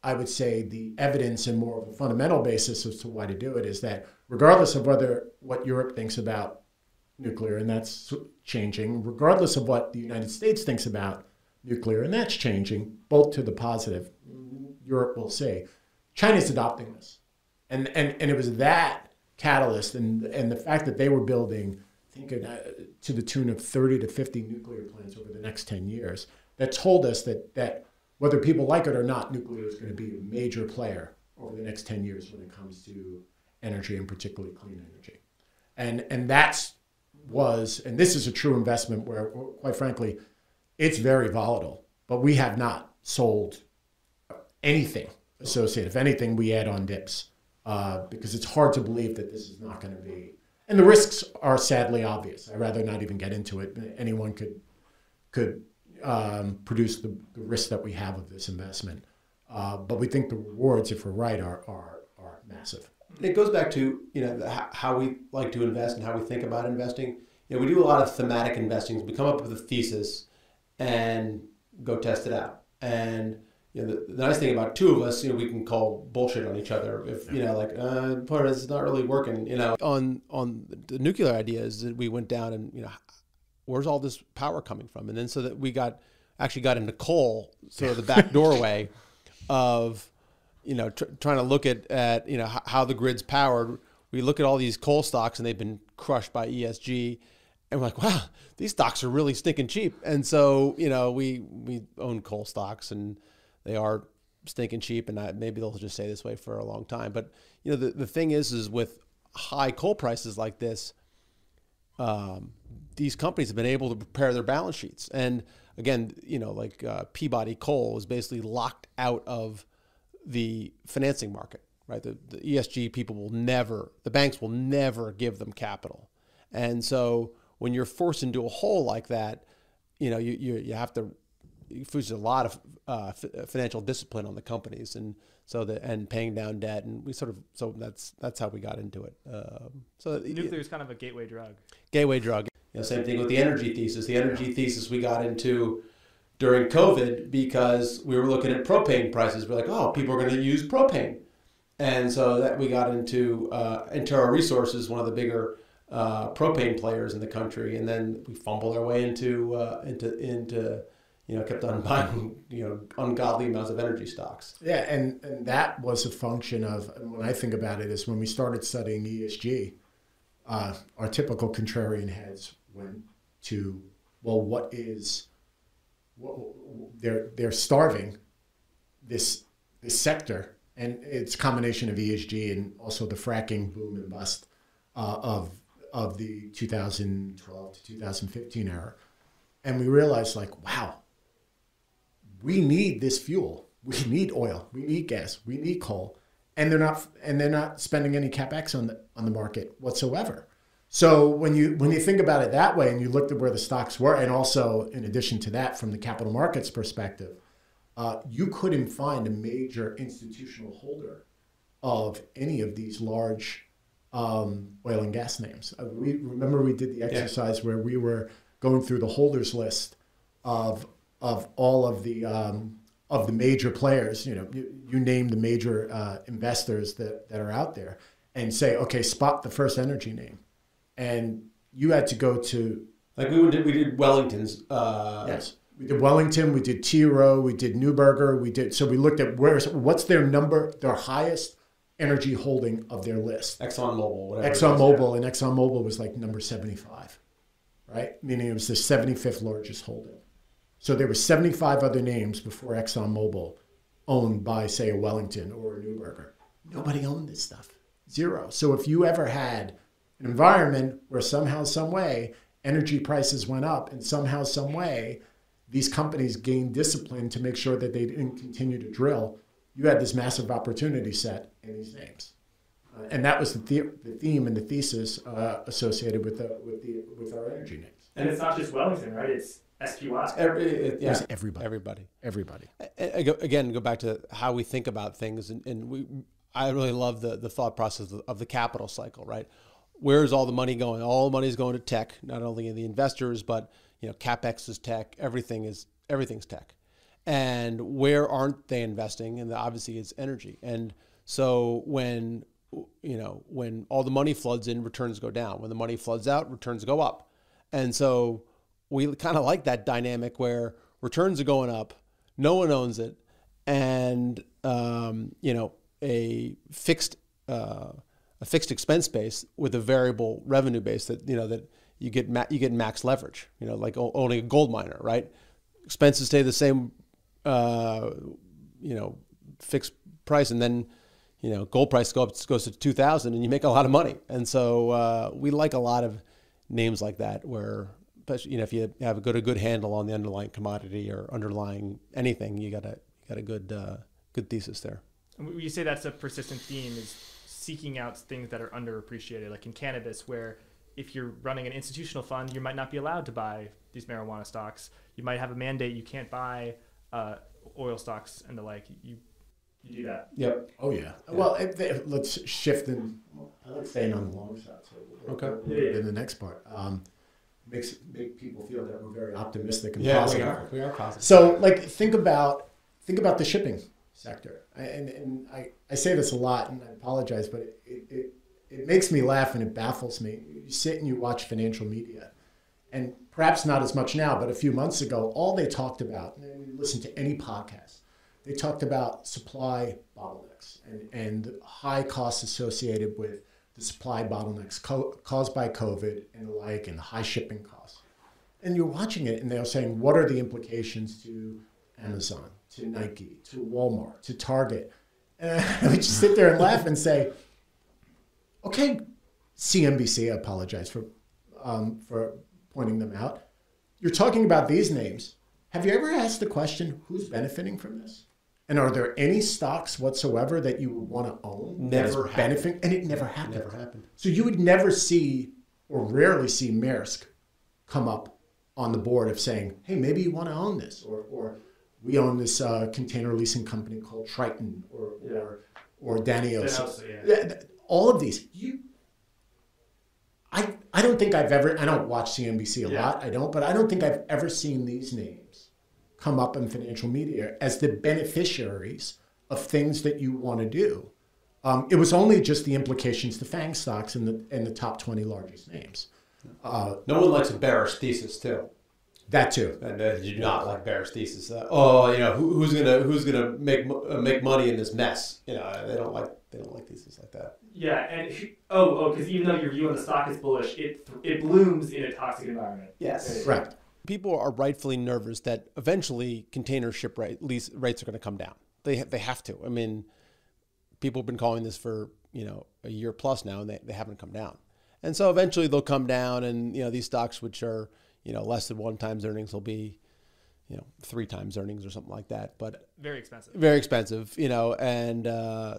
evidence and more of a fundamental basis as to why to do it is that regardless of what Europe thinks about nuclear, and that's changing, regardless of what the United States thinks about nuclear, and that's changing, both to the positive, Europe will say, China's adopting this. And it was that catalyst and the fact that they were building, I think, to the tune of 30 to 50 nuclear plants over the next 10 years, that told us that whether people like it or not, nuclear is going to be a major player over the next 10 years when it comes to energy, and particularly clean energy. And this is a true investment where, quite frankly, it's very volatile, but we have not sold anything associated. If anything, we add on dips because it's hard to believe that this is not going to be. And the risks are sadly obvious. I'd rather not even get into it. Anyone could produce the risk that we have of this investment. But we think the rewards, if we're right, are massive. It goes back to how we like to invest and how we think about investing. We do a lot of thematic investing. We come up with a thesis and go test it out. And the nice thing about two of us, we can call bullshit on each other. If part of this is not really working. On the nuclear idea is that we went down and where's all this power coming from? And then so that we actually got into coal, sort of the back doorway of trying to look at how the grid's powered. We look at all these coal stocks and they've been crushed by ESG. And we're like, wow, these stocks are really stinking cheap. And so, we own coal stocks and they are stinking cheap. And maybe they'll just stay this way for a long time. But, the thing is with high coal prices like this, these companies have been able to prepare their balance sheets. And again, Peabody Coal is basically locked out of the financing market, right? The ESG people the banks will never give them capital. And so when you're forced into a hole like that, you have to use a lot of financial discipline on the companies, and paying down debt, and that's how we got into it. Nuclear is kind of a gateway drug. Gateway drug. Same thing with the energy thesis. The energy thesis we got into during COVID because we were looking at propane prices. We're like, oh, people are going to use propane, and so that we got into our Resources, one of the bigger propane players in the country, and then we fumbled our way into kept on buying ungodly amounts of energy stocks. Yeah, and that was a function of, when I think about it, is when we started studying ESG, our typical contrarian heads went to, well, they're starving this sector, and it's a combination of ESG and also the fracking boom and bust of the 2012 to 2015 era, and we realized, like, wow, we need this fuel. We need oil. We need gas. We need coal, and they're not spending any capex on the market whatsoever. So when you think about it that way, and you looked at where the stocks were, and also in addition to that, from the capital markets perspective, you couldn't find a major institutional holder of any of these large oil and gas names. We did the exercise where we were going through the holders list of all of the major players. You name the major investors that are out there, and say, okay, spot the first energy name. And you had to go to, like, we did Wellington's. Yes, we did Wellington, we did T. Rowe, we did Neuberger, so we looked at what's their highest energy holding of their list. ExxonMobil, whatever. ExxonMobil, and ExxonMobil was like number 75, right? Meaning it was the 75th largest holding. So there were 75 other names before ExxonMobil owned by, say, a Wellington or a Neuberger. Nobody owned this stuff. Zero. So if you ever had an environment where somehow, some way, energy prices went up, and somehow, some way, these companies gained discipline to make sure that they didn't continue to drill, you had this massive opportunity set in these names. And that was the theme and the thesis associated with our energy names. And it's not just Wellington, right? It's SPY. Everybody. Again, go back to how we think about things, and I really love the thought process of the capital cycle, right? Where's all the money going? All the money is going to tech, not only in the investors, but CapEx is tech. Everything's tech. And where aren't they investing? And obviously it's energy. And so when all the money floods in, returns go down. When the money floods out, returns go up. And so we kind of like that dynamic where returns are going up, no one owns it, and a fixed expense base with a variable revenue base that that you get max leverage. Like owning a gold miner, right? Expenses stay the same, fixed price, and then gold price goes to 2,000, and you make a lot of money. And so we like a lot of names like that, where if you have a good handle on the underlying commodity or underlying anything, you got a good thesis there. And you say that's a persistent theme, is seeking out things that are underappreciated, like in cannabis, where if you're running an institutional fund, you might not be allowed to buy these marijuana stocks. You might have a mandate, you can't buy oil stocks and the like. You do that. Yep. Oh, yeah. Well, let's shift in. I like staying on the long side. So in the next part. Make people feel that we're very optimistic and positive. We are positive. So, think about the shipping sector. And I say this a lot, and I apologize, but it makes me laugh and it baffles me. You sit and you watch financial media, and perhaps not as much now, but a few months ago, all they talked about, and you listen to any podcast, they talked about supply bottlenecks and high costs associated with the supply bottlenecks caused by COVID and the like, and the high shipping costs. And you're watching it, and they're saying, what are the implications to Amazon, to Nike, to Walmart, to Target? And we just sit there and laugh and say, okay, CNBC, I apologize for pointing them out. You're talking about these names. Have you ever asked the question, who's benefiting from this? And are there any stocks whatsoever that you would want to own? Never happened. And it never happened. Never happened. So you would never see, or rarely see, Maersk come up on the board of saying, hey, maybe you want to own this, or we own this container leasing company called Triton, or Daniels. All of these. I don't think I've ever, I don't watch CNBC a lot, but I don't think I've ever seen these names come up in financial media as the beneficiaries of things that you want to do. It was only just the implications to FANG stocks in the top 20 largest names. No one likes a bearish thesis too. That too. And you do not like bearish thesis. Who's gonna make money in this mess? They don't like theses like that. Yeah, and because even though your view on the stock is bullish, it blooms in a toxic environment. Yes, right. People are rightfully nervous that eventually container ship lease rates are going to come down. They have to. I mean, people have been calling this for a year plus now, and they haven't come down. And so eventually they'll come down, and these stocks which are less than 1 times earnings will be 3 times earnings or something like that. But very expensive. Very expensive, and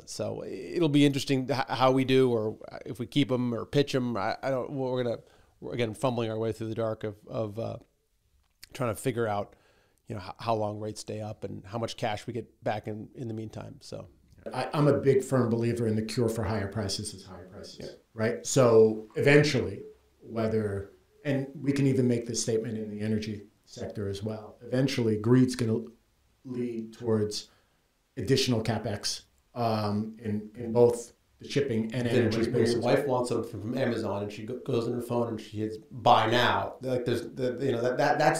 so it'll be interesting how we do, or if we keep them or pitch them. I don't. We're again fumbling our way through the dark of trying to figure out how long rates stay up and how much cash we get back in the meantime. So I'm a big firm believer in the cure for higher prices is higher prices, right? So eventually, and we can even make this statement in the energy sector as well, eventually greed's going to lead towards additional CapEx in both the shipping and energy when space. Your wife wants something from Amazon and she goes on her phone and she hits buy now. Like that's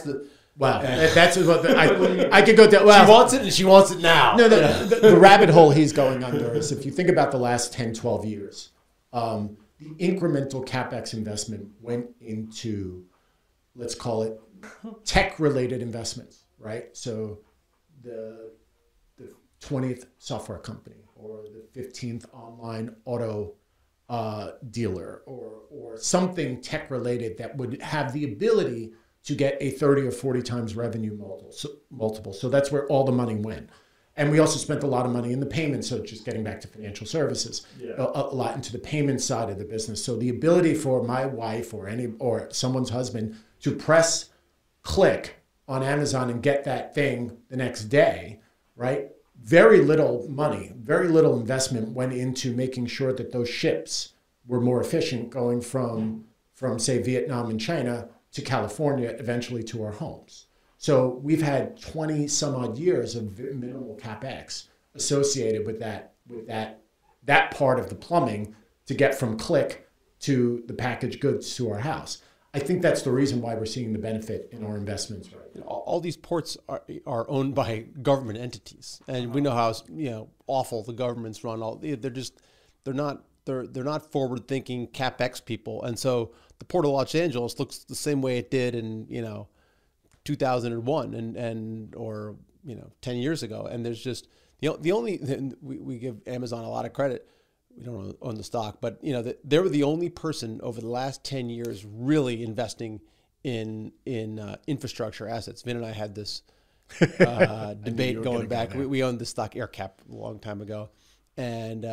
the... Wow, that's what I could go down. Well, she wants it and she wants it now. No, the rabbit hole he's going under is if you think about the last 10, 12 years, the incremental CapEx investment went into, let's call it, tech-related investments, right? So the 20th software company or the 15th online auto dealer or something tech-related that would have the ability to get a 30 or 40 times revenue multiple. So that's where all the money went. And we also spent a lot of money in the payments, so just getting back to financial services, a lot into the payment side of the business. So the ability for my wife or someone's husband to press click on Amazon and get that thing the next day, right? Very little money, very little investment went into making sure that those ships were more efficient going from say, Vietnam and China to California, eventually to our homes. So we've had 20 some odd years of minimal CapEx associated with that part of the plumbing to get from click to the packaged goods to our house. I think that's the reason why we're seeing the benefit in our investments right now. All these ports are owned by government entities, and we know how awful the governments run. They're not forward thinking CapEx people, and so the Port of Los Angeles looks the same way it did in 2001 or 10 years ago. And there's just the only we give Amazon a lot of credit. We don't own the stock, but they were the only person over the last 10 years really investing in infrastructure assets. Vin and I had this debate going back. We owned the stock AirCap a long time ago, and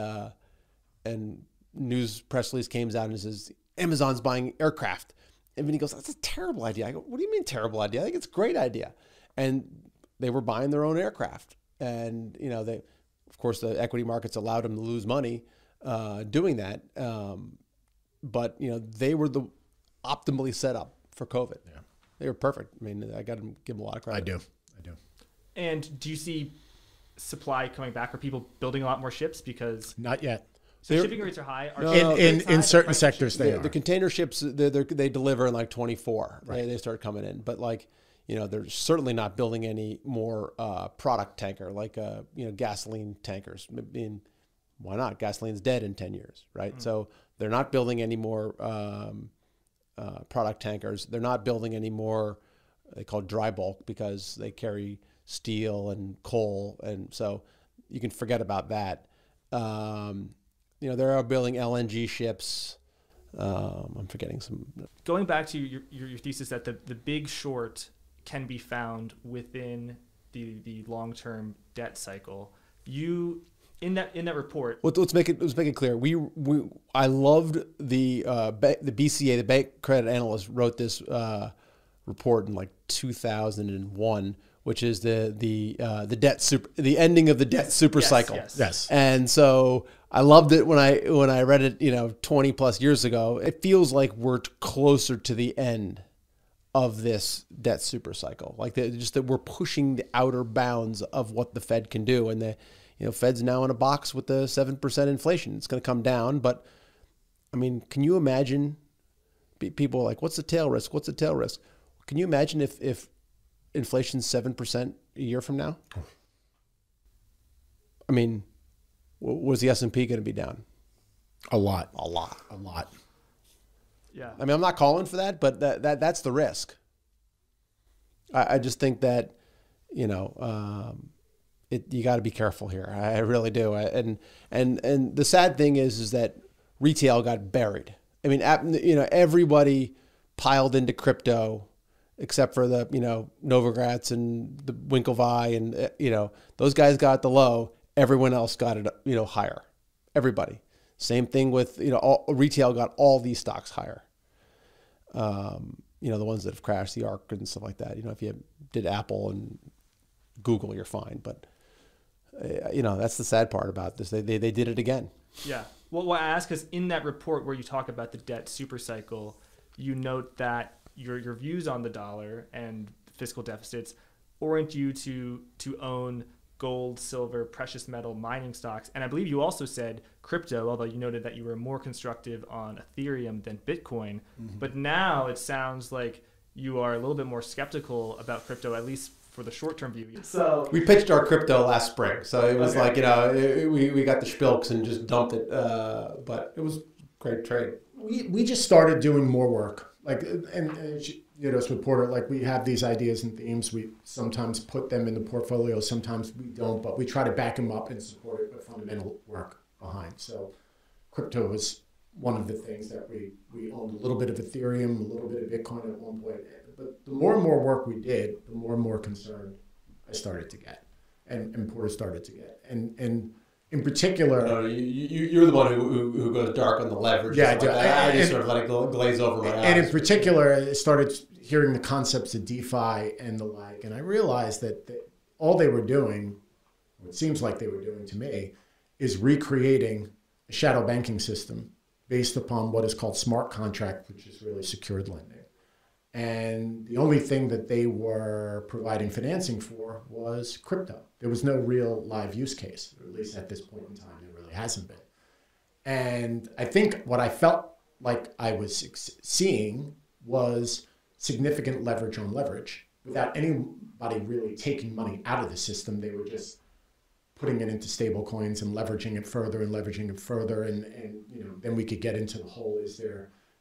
news press release came out and says Amazon's buying aircraft. And Vinny goes, that's a terrible idea. I go, what do you mean terrible idea? I think it's a great idea. And they were buying their own aircraft. And, they, of course, the equity markets allowed them to lose money doing that. But, they were the optimally set up for COVID. Yeah. They were perfect. I mean, I got to give them a lot of credit. I do. And do you see supply coming back? Are people building a lot more ships? Because not yet. So shipping rates are high. In certain sectors, they are. The container ships, they deliver in like 24. Right. They start coming in. But they're certainly not building any more product tanker, like gasoline tankers. I mean, why not? Gasoline's dead in 10 years, right? Mm. So they're not building any more product tankers. They're not building any more, they call dry bulk, because they carry steel and coal. And so you can forget about that. They are building LNG ships. I'm forgetting some. Going back to your thesis that the big short can be found within the long-term debt cycle. You in that report. Well, let's make it clear. I loved the BCA, the Bank Credit Analyst, wrote this report in like 2001. Which is the ending of the debt supercycle. Yes. And so I loved it when I read it, 20 plus years ago. It feels like we're closer to the end of this debt supercycle. Like that we're pushing the outer bounds of what the Fed can do, and the Fed's now in a box with the 7% inflation. It's going to come down, but I mean, can you imagine? People are like, what's the tail risk? What's the tail risk? Can you imagine if inflation's 7% a year from now? I mean, was the S&P going to be down? A lot. Yeah. I mean, I'm not calling for that, but that's the risk. I just think that, you got to be careful here. I really do. And the sad thing is that retail got buried. I mean, everybody piled into crypto except for the, Novogratz and the Winklevi and, those guys got the low. Everyone else got it, higher. Everybody. Same thing with, retail got all these stocks higher. The ones that have crashed, the ARK and stuff like that. If you did Apple and Google, you're fine. But, that's the sad part about this. They did it again. Yeah. Well, I ask because in that report where you talk about the debt supercycle, you note that your views on the dollar and fiscal deficits orient you to own gold, silver, precious metal, mining stocks. And I believe you also said crypto, although you noted that you were more constructive on Ethereum than Bitcoin. Mm-hmm. But now it sounds like you are a little bit more skeptical about crypto, at least for the short-term view. So we pitched our crypto last spring. So it was we got the spilks and just dumped it. But it was a great trade. We just started doing more work. As reporter, we have these ideas and themes. We sometimes put them in the portfolio, sometimes we don't, but we try to back them up and support it with fundamental work behind. So crypto is one of the things that we owned a little bit of Ethereum, a little bit of Bitcoin at one point. But the more and more work we did, the more and more concerned I started to get, and Porter started to get. And in particular, no, you're the one who goes dark on the leverage. Yeah, I do. I just sort of let it glaze over my eyes. And in particular, I started hearing the concepts of DeFi and the like, and I realized that all they were doing, what it seems like they were doing to me, is recreating a shadow banking system based upon what is called smart contract, which is really secured lending. And the only thing that they were providing financing for was crypto. There was no real live use case, or at least at this point in time, there really hasn't been. And I think what I felt like I was seeing was significant leverage on leverage without anybody really taking money out of the system. They were just putting it into stable coins and leveraging it further and leveraging it further. And then we could get into the whole,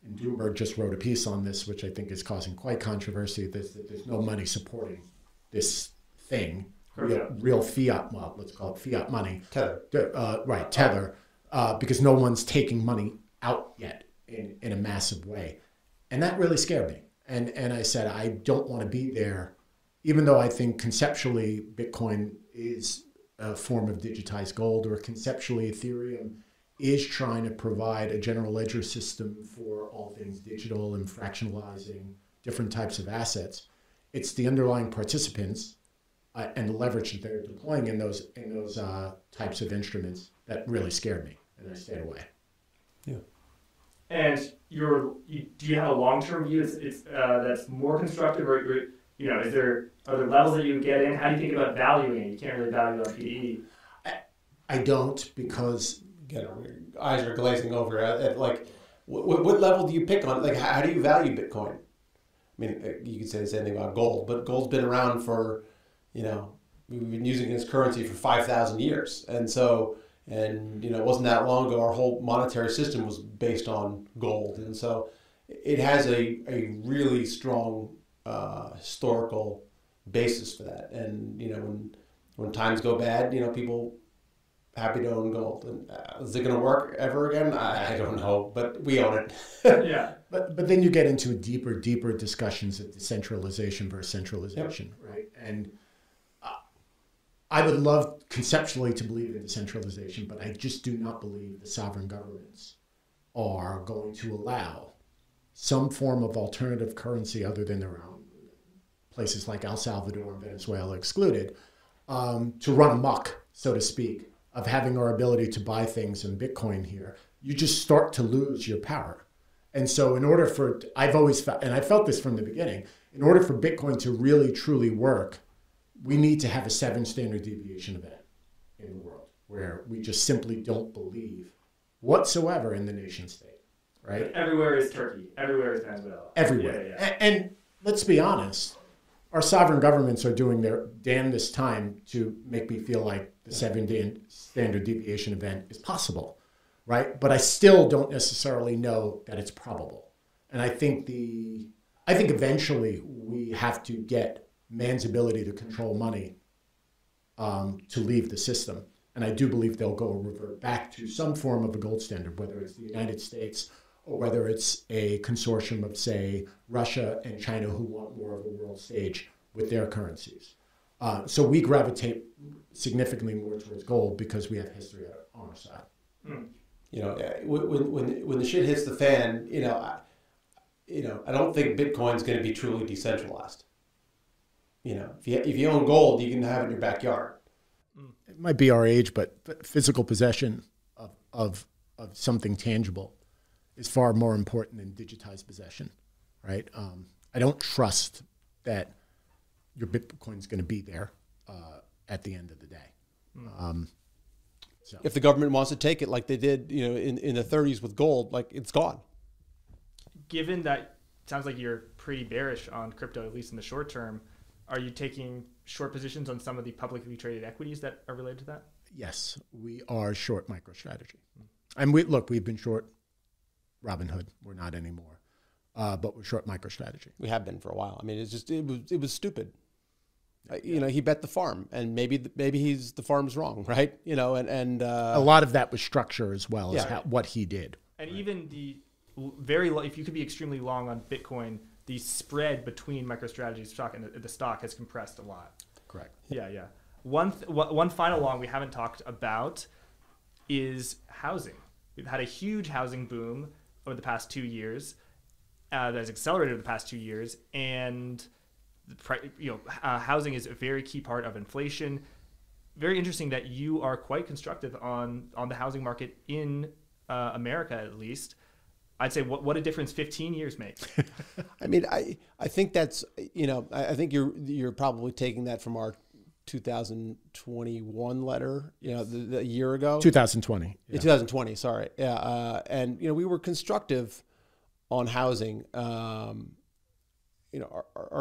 and Bloomberg just wrote a piece on this, which I think is causing quite controversy. There's no money supporting this thing, real fiat, well, let's call it fiat money. Tether. Tether, because no one's taking money out yet in a massive way. And that really scared me. And I said, I don't want to be there, even though I think conceptually Bitcoin is a form of digitized gold, or conceptually Ethereum is trying to provide a general ledger system for all things digital and fractionalizing different types of assets. It's the underlying participants and the leverage that they're deploying in those types of instruments that really scared me, and I stayed away. Yeah. And do you have a long-term view that's more constructive, or are there levels that you can get in? How do you think about valuing it? You can't really value on PE. I don't, because your eyes are glazing over at what level do you pick on? How do you value Bitcoin? I mean, you could say the same thing about gold, but gold's been around for, we've been using it as currency for 5,000 years. And so, it wasn't that long ago, our whole monetary system was based on gold. And so it has a really strong historical basis for that. And, when times go bad, people happy to own gold. And is it going to work ever again? I don't know, but we own it. Yeah. But then you get into deeper discussions of decentralization versus centralization, yep. Right? And I would love conceptually to believe in decentralization, but I just do not believe the sovereign governments are going to allow some form of alternative currency other than their own, places like El Salvador and Venezuela excluded, to run amok, so to speak, of having our ability to buy things in Bitcoin here. You just start to lose your power. And so I've always felt, and I felt this from the beginning, in order for Bitcoin to really truly work, we need to have a 7 standard deviation event in the world where we just simply don't believe whatsoever in the nation state, right? Everywhere is Turkey. Everywhere is Venezuela. Everywhere. Yeah. And let's be honest, our sovereign governments are doing their damnedest time to make me feel like the 7 standard deviation event is possible, right? But I still don't necessarily know that it's probable. And I think eventually we have to get man's ability to control money to leave the system. And I do believe they'll revert back to some form of a gold standard, whether it's the United States or whether it's a consortium of, say, Russia and China who want more of a world stage with their currencies. So we gravitate significantly more towards gold because we have history on our side. You know, when the shit hits the fan, I don't think Bitcoin's going to be truly decentralized. You know, if you own gold, you can have it in your backyard. It might be our age, but physical possession of something tangible is far more important than digitized possession, right? I don't trust that your Bitcoin is going to be there at the end of the day. So. If the government wants to take it like they did, in the 30s with gold, like it's gone. Given that it sounds like you're pretty bearish on crypto, at least in the short term, are you taking short positions on some of the publicly traded equities that are related to that? Yes, we are short MicroStrategy. And we've been short Robinhood. We're not anymore. But we're short MicroStrategy. We have been for a while. I mean, it was stupid. He bet the farm, and maybe the farm's wrong, right? And a lot of that was structure as well as what he did. And even the if you could be extremely long on Bitcoin, the spread between MicroStrategy's stock and the stock has compressed a lot. Correct. Yeah. One final long we haven't talked about is housing. We've had a huge housing boom over the past 2 years that has accelerated over the past 2 years, and housing is a very key part of inflation. Very interesting that you are quite constructive on the housing market in America, at least. I'd say what a difference 15 years makes. I mean, I think that's, I think you're probably taking that from our 2021 letter, the year ago. 2020. Yeah. 2020, sorry. Yeah. And, we were constructive on housing. Our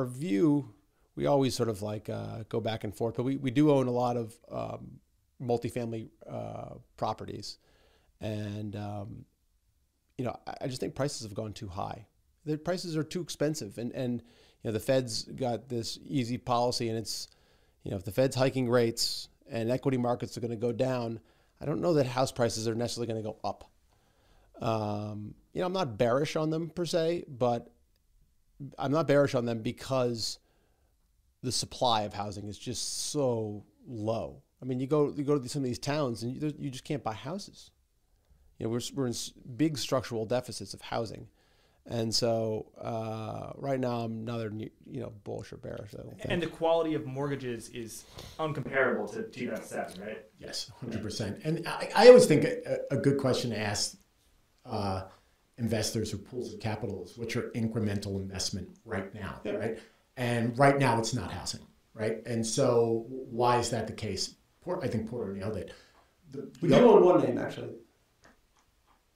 view, we always sort of go back and forth, but we do own a lot of multifamily properties. And, I just think prices have gone too high. The prices are too expensive. And the Fed's got this easy policy, and it's, if the Fed's hiking rates and equity markets are going to go down, I don't know that house prices are necessarily going to go up. I'm not bearish on them per se, but I'm not bearish on them because the supply of housing is just so low. I mean, you go to some of these towns and you just can't buy houses. We're in big structural deficits of housing. And so right now I'm neither bullish or bearish, I don't think. And the quality of mortgages is uncomparable to 2007, right? Yes, 100%. And I always think a good question to ask investors or pools of capital is, what's your incremental investment right now, right? And right now it's not housing, right? And so why is that the case? I think Porter nailed it. We do own one name, actually.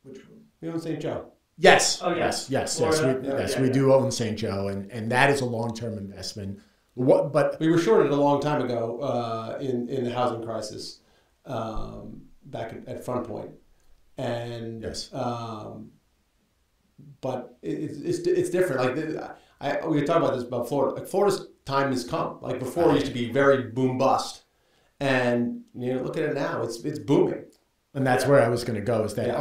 Which one? We own St. Joe. Yes. Oh, yes. Florida. We do own St. Joe, and that is a long-term investment. But we were shorted a long time ago in the housing crisis back at Front Point, and yes. But it's different. We were talking about this about Florida. Florida's time has come. Before, it used to be very boom bust, and look at it now. It's booming. And that's where I was going to go, is that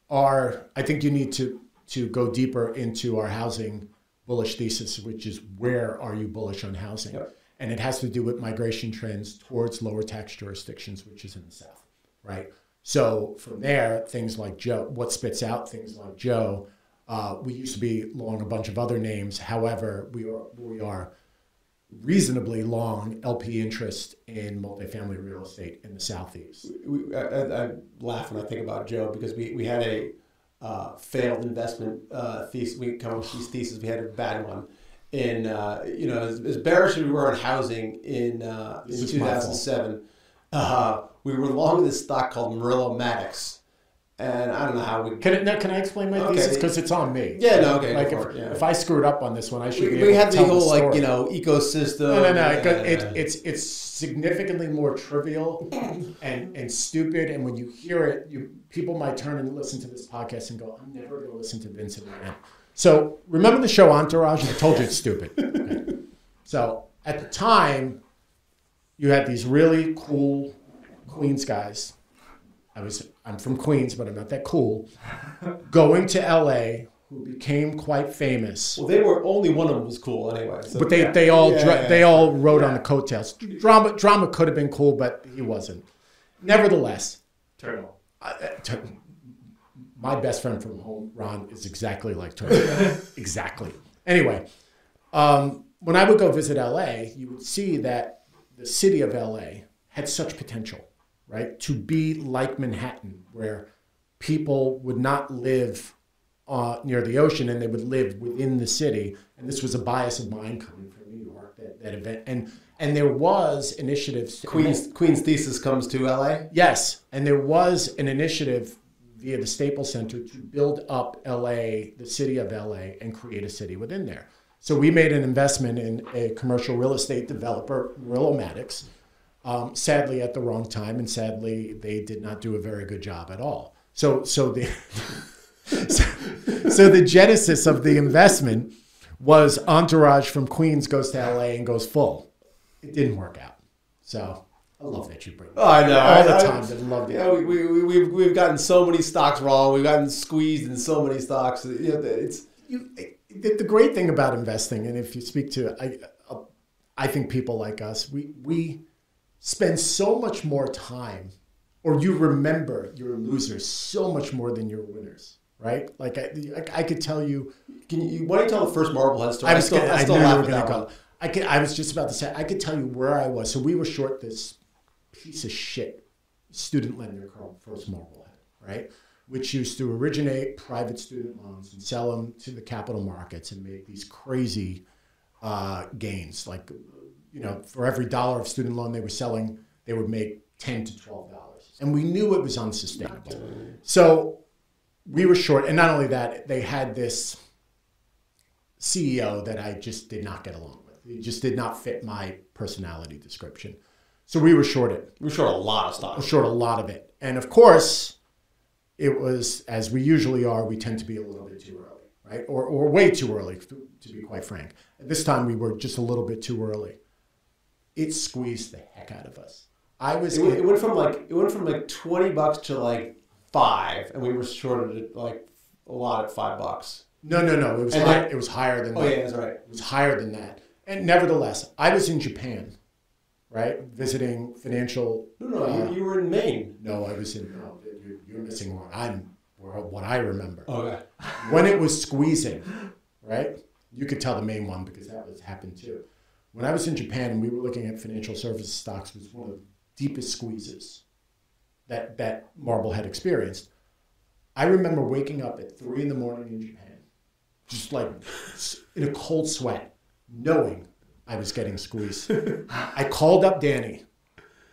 I think you need to go deeper into our housing bullish thesis, which is, where are you bullish on housing? Yep. And it has to do with migration trends towards lower tax jurisdictions, which is in the South, right? So from there, things like Joe, what spits out things like Joe, we used to be long a bunch of other names. However, we are reasonably long LP interest in multifamily real estate in the Southeast. I laugh when I think about Joe, because we had a failed investment thesis. We come up with these theses. We had a bad one. As bearish as we were on housing in 2007, we were long this stock called Murillo Maddox. And I don't know how we... Can I explain my thesis? Because it's on me. Yeah, no, okay. If I screwed up on this one, I should be able we had to the tell whole, No. ecosystem. It's significantly more trivial and stupid. And when you hear it, people might turn and listen to this podcast and go, I'm never going to listen to Vincent again. So remember the show Entourage? I told you it's stupid. Okay. So at the time, you had these really cool Queens guys I'm from Queens, but I'm not that cool. Going to LA, who became quite famous. Well, they were only one of them was cool anyway. So. But they all rode on the coattails. Drama could have been cool, but he wasn't. Nevertheless, Turtle. My best friend from home, Ron, is exactly like Turtle. Exactly. Anyway, when I would go visit LA, you would see that the city of LA had such potential, right? To be like Manhattan, where people would not live near the ocean and they would live within the city. And this was a bias of mine coming from New York, that event. And there was initiatives. Queen's thesis comes to LA? Yes. And there was an initiative via the Staples Center to build up LA, the city of LA, and create a city within there. So we made an investment in a commercial real estate developer, Realomatics, sadly at the wrong time, and sadly they did not do a very good job at all. So the so the genesis of the investment was Entourage from Queens goes to LA and goes full. It didn't work out. So I love that you bring that. Oh, I know. All the time. I love it. Yeah, we've gotten so many stocks wrong. We've gotten squeezed in so many stocks. The great thing about investing, and if you speak to, I think people like us, we spend so much more time, or you remember your losers so much more than your winners, right? Like I could tell you. Why don't you tell the first Marblehead story? I still laugh at that one. I was just about to say, I could tell you where I was. So we were short this piece of shit student lender called First Marblehead, right? Which used to originate private student loans and sell them to the capital markets and make these crazy gains. Like, for every dollar of student loan they were selling, they would make $10 to $12. And we knew it was unsustainable. So we were short. And not only that, they had this CEO that I just did not get along with. He just did not fit my personality description. So we were short it. We were short a lot of stocks. We were short a lot of it. And of course, it was, as we usually are, we tend to be a little bit too early, right? Or way too early, to be quite frank. At this time, we were just a little bit too early. It squeezed the heck out of us. It went from like $20 to like $5, and we were shorted it like a lot at $5. No. It was higher than that. Oh yeah, that's right. It was higher than that. And nevertheless, I was in Japan, right, visiting financial. No, you were in Maine. No, I was in. No, you're missing one. What I remember. Okay. When it was squeezing, right? You could tell the main one because that happened too. When I was in Japan and we were looking at financial services stocks, it was one of the deepest squeezes that Marblehead experienced. I remember waking up at 3 a.m. in Japan, just like in a cold sweat, knowing I was getting squeezed. I called up Danny.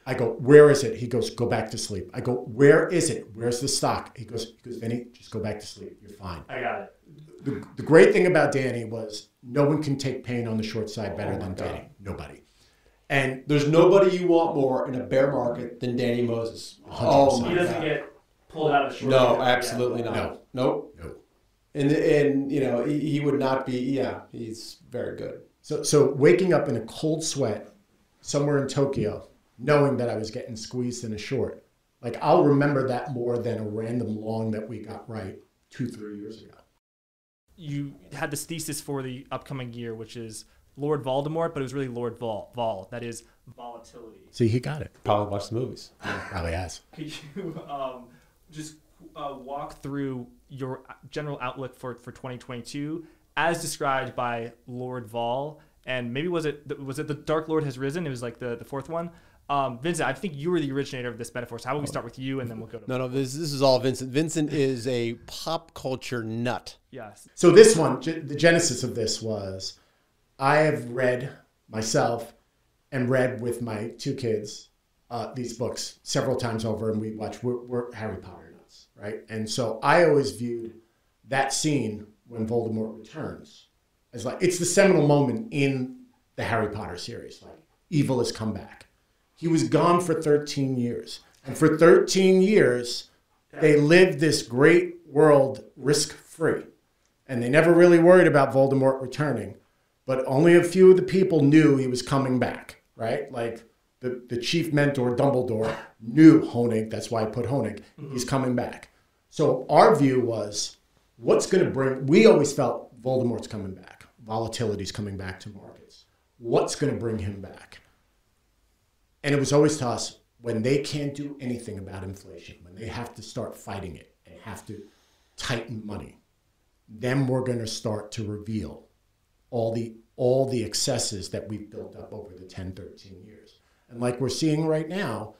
I go, where is it? He goes, go back to sleep. I go, where is it? Where's the stock? He goes, Vinny, just go back to sleep. You're fine. I got it. The great thing about Danny was no one can take pain on the short side better than Danny. Nobody. And there's nobody you want more in a bear market than Danny Moses. 100%. Oh, he doesn't get pulled out of the short. No, absolutely not. No. Nope. No. And he would not be. Yeah, he's very good. So waking up in a cold sweat somewhere in Tokyo, knowing that I was getting squeezed in a short, like I'll remember that more than a random long that we got right 2-3 years ago. You had this thesis for the upcoming year, which is Lord Voldemort, but it was really Lord Vol. That is volatility. See, he got it. Probably watched the movies. Yeah, probably has. Could you just walk through your general outlook for 2022 as described by Lord Vol? And maybe was it the Dark Lord Has Risen? It was like the fourth one. Vincent, I think you were the originator of this metaphor. So how about we start with you and then we'll go to No, this is all Vincent. Vincent is a pop culture nut. Yes. So this one, the genesis of this was I have read myself and read with my 2 kids these books several times over, and we watch. We're Harry Potter nuts, right? And so I always viewed that scene when Voldemort returns as like it's the seminal moment in the Harry Potter series. Like evil has come back. He was gone for 13 years, and for 13 years they lived this great world risk-free, and they never really worried about Voldemort returning. But only a few of the people knew he was coming back, right? Like the chief mentor, Dumbledore, knew Honig. That's why I put Honig. He's coming back. So our view was, what's going to bring, we always felt Voldemort's coming back. Volatility's coming back to markets. What's going to bring him back? And it was always to us, when they can't do anything about inflation, when they have to start fighting it and have to tighten money, then we're going to start to reveal all the excesses that we've built up over the 10, 13 years. And like we're seeing right now,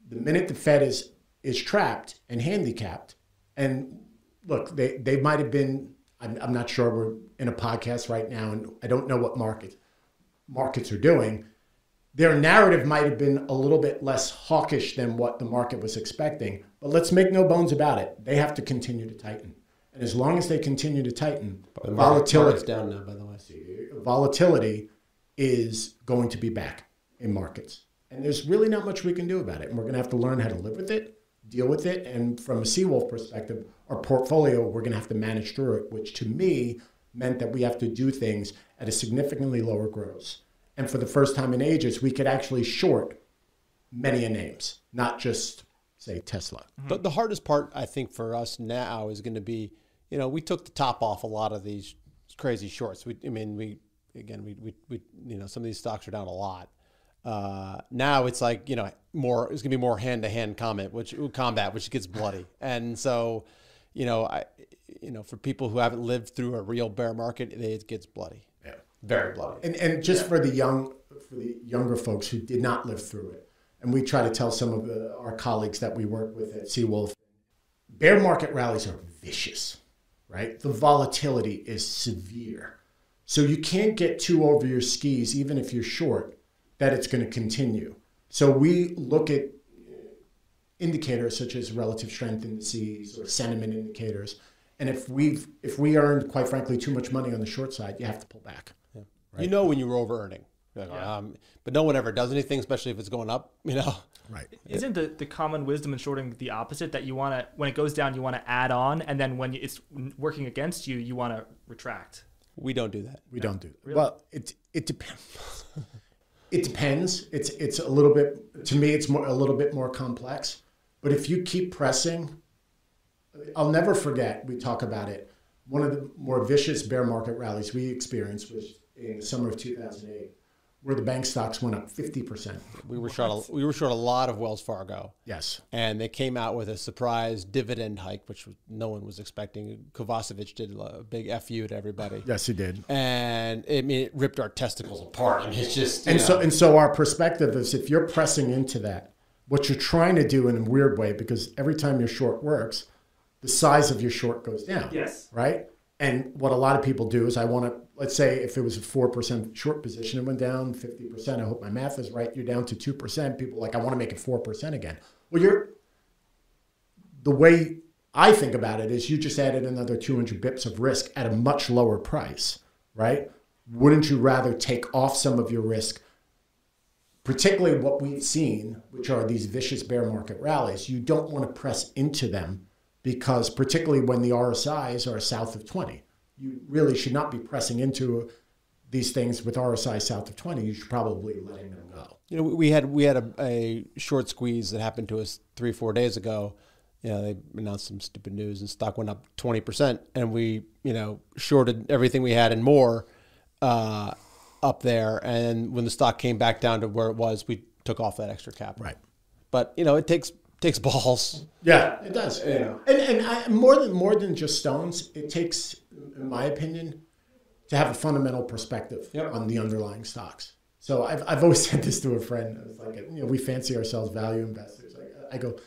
the minute the Fed is trapped and handicapped, and look, they might have been, I'm not sure, we're in a podcast right now, and I don't know what markets are doing. Their narrative might have been a little bit less hawkish than what the market was expecting, but let's make no bones about it. They have to continue to tighten. And as long as they continue to tighten, volatility down now, by the way. Volatility is going to be back in markets. And there's really not much we can do about it. And we're going to have to learn how to live with it, deal with it. And from a Seawolf perspective, our portfolio, we're going to have to manage through it, which to me meant that we have to do things at a significantly lower gross. And for the first time in ages, we could actually short many names, not just, say, Tesla. But the hardest part, I think, for us now is going to be, we took the top off a lot of these crazy shorts. We some of these stocks are down a lot. Now it's like, it's going to be more hand-to-hand combat, which gets bloody. And so, for people who haven't lived through a real bear market, it gets bloody. Yeah. Very bloody. And just for the younger folks who did not live through it, and we try to tell some of our colleagues that we work with at Seawolf, bear market rallies are vicious, right? The volatility is severe. So you can't get too over your skis, even if you're short, that it's going to continue. So we look at indicators such as relative strength indices or sentiment indicators. And if we earned, quite frankly, too much money on the short side, you have to pull back. Yeah. Right? When you were over-earning. But no one ever does anything, especially if it's going up, Right. Isn't the common wisdom in shorting the opposite, that you want to, when it goes down, you want to add on, and then when it's working against you, you want to retract? We don't do that. We don't do that. Really? Well, it depends. It depends. It's a little bit, to me, it's a little bit more complex. But if you keep pressing, I'll never forget, we talk about it, one of the more vicious bear market rallies we experienced was in the summer of 2008, where the bank stocks went up 50%. We were short a lot of Wells Fargo. Yes. And they came out with a surprise dividend hike, which no one was expecting. Kovacevic did a big FU to everybody. Yes, he did. And it ripped our testicles apart. It's just so our perspective is, if you're pressing into that, what you're trying to do in a weird way, because every time your short works, the size of your short goes down. Yes. Right? And what a lot of people do is, let's say if it was a 4% short position, it went down 50%. I hope my math is right. You're down to 2%. People are like, I want to make it 4% again. Well, the way I think about it is, you just added another 200 bips of risk at a much lower price, right? Wouldn't you rather take off some of your risk, particularly what we've seen, which are these vicious bear market rallies? You don't want to press into them, because particularly when the RSIs are south of 20, you really should not be pressing into these things with RSI south of 20. You should probably letting them go. We had a short squeeze that happened to us 3-4 days ago. They announced some stupid news and stock went up 20%, and we shorted everything we had and more up there. And when the stock came back down to where it was, we took off that extra capital. Right. But it takes balls. Yeah, it does. And more than just stones, it takes, in my opinion, to have a fundamental perspective on the underlying stocks. So I've always said this to a friend. I was like, we fancy ourselves value investors. I go,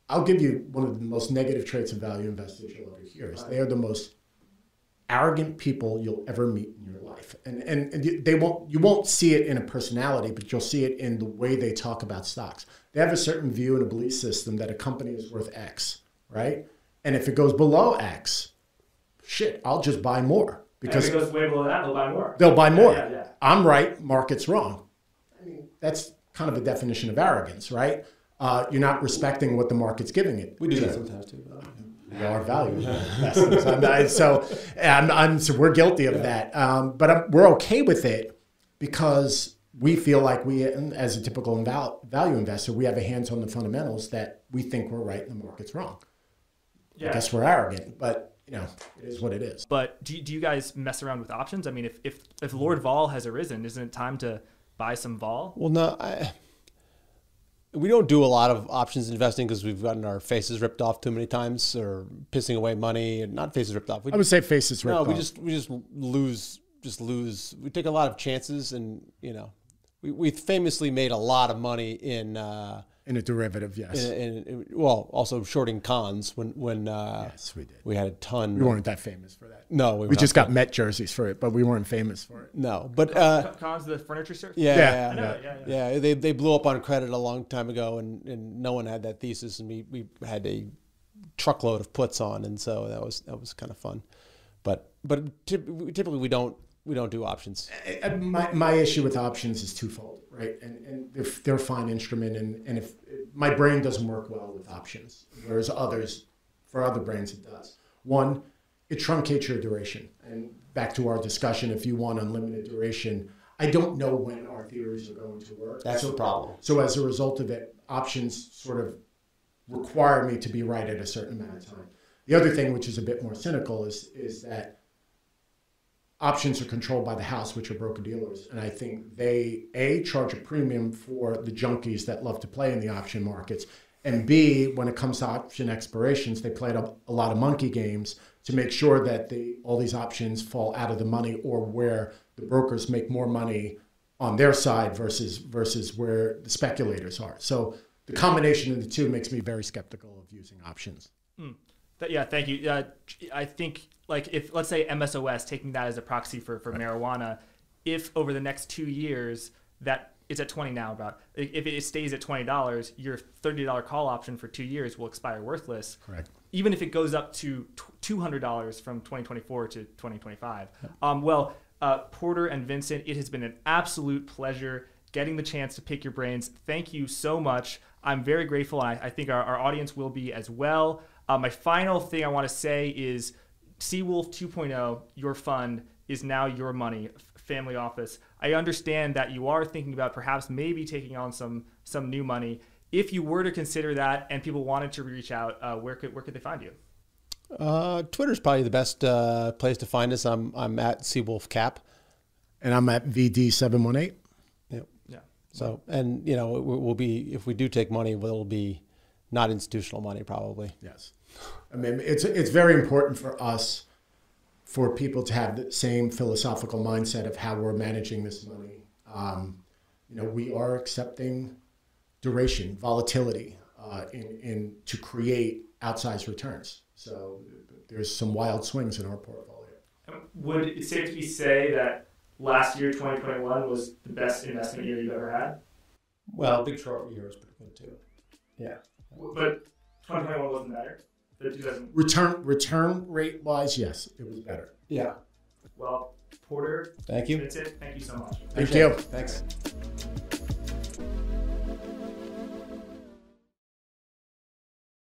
I'll give you one of the most negative traits of value investors you'll ever hear. Is they are the most arrogant people you'll ever meet in your life. And you won't see it in a personality, but you'll see it in the way they talk about stocks. They have a certain view and a belief system that a company is worth X, right? And if it goes below X, I'll just buy more. Because if it goes way below that, they'll buy more. They'll buy more. Yeah. I'm right, market's wrong. I mean, that's kind of a definition of arrogance, right? You're not respecting what the market's giving it. We do that sometimes too. We are value investors. So we're guilty of that. But we're okay with it, because we feel like we, as a typical value investor, we have a hands on the fundamentals that we think we're right and the market's wrong. Yeah. I guess we're arrogant, but you know, it is what it is. But do you guys mess around with options? I mean, if Lord Vol has arisen, isn't it time to buy some Vol? Well, no, we don't do a lot of options investing because we've gotten our faces ripped off too many times, or pissing away money, and not faces ripped off. I would say faces ripped off. No, we just lose. We take a lot of chances, and you know, we famously made a lot of money in a derivative, yes. Well, also shorting cons when yes, we did. We had a ton. We weren't that famous for that. No, we just got Met jerseys for it, but we weren't famous for it. No, but cons, the furniture store. Yeah. They blew up on credit a long time ago, and no one had that thesis, and we had a truckload of puts on, and so that was kind of fun. But typically we don't do options. My issue with options is twofold, right? And they're a fine instrument, and if my brain doesn't work well with options, whereas for other brains it does. One, it truncates your duration. And back to our discussion, if you want unlimited duration, I don't know when our theories are going to work. That's the problem. So as a result of it, options sort of require me to be right at a certain amount of time. The other thing, which is a bit more cynical, is that options are controlled by the house, which are broker-dealers. And I think they, A, charge a premium for the junkies that love to play in the option markets. And B, when it comes to option expirations, they play a lot of monkey games to make sure that all these options fall out of the money, or where the brokers make more money on their side versus where the speculators are. So the combination of the two makes me very skeptical of using options. Yeah, thank you. I think, like, if, let's say MSOS, taking that as a proxy for marijuana, if over the next 2 years that it's at 20 now, about if it stays at $20, your $30 call option for 2 years will expire worthless. Correct. Even if it goes up to $200 from 2024 to 2025. Porter and Vincent, it has been an absolute pleasure getting the chance to pick your brains. Thank you so much. I'm very grateful, and I think our audience will be as well. My final thing I want to say is Seawolf 2.0, your fund, is now your money, family office. I understand that you are thinking about perhaps maybe taking on some new money. If you were to consider that and people wanted to reach out, where could they find you? Twitter's probably the best place to find us. I'm at Seawolf Cap. And I'm at VD718. Yeah. So, and you know, we'll be, if we do take money, it'll be not institutional money, probably. Yes. I mean, it's very important for us, for people to have the same philosophical mindset of how we're managing this money. You know, we are accepting duration, volatility, to create outsized returns. So there's some wild swings in our portfolio. Would it safely say that last year, 2021, was the best investment year you've ever had? Well, Big Short year was pretty good too. Yeah. But 2021 wasn't better? Return rate wise, yes, it was better. Yeah. Well, Porter, thank you. Vincent, thank you so much. Thank you. Thanks.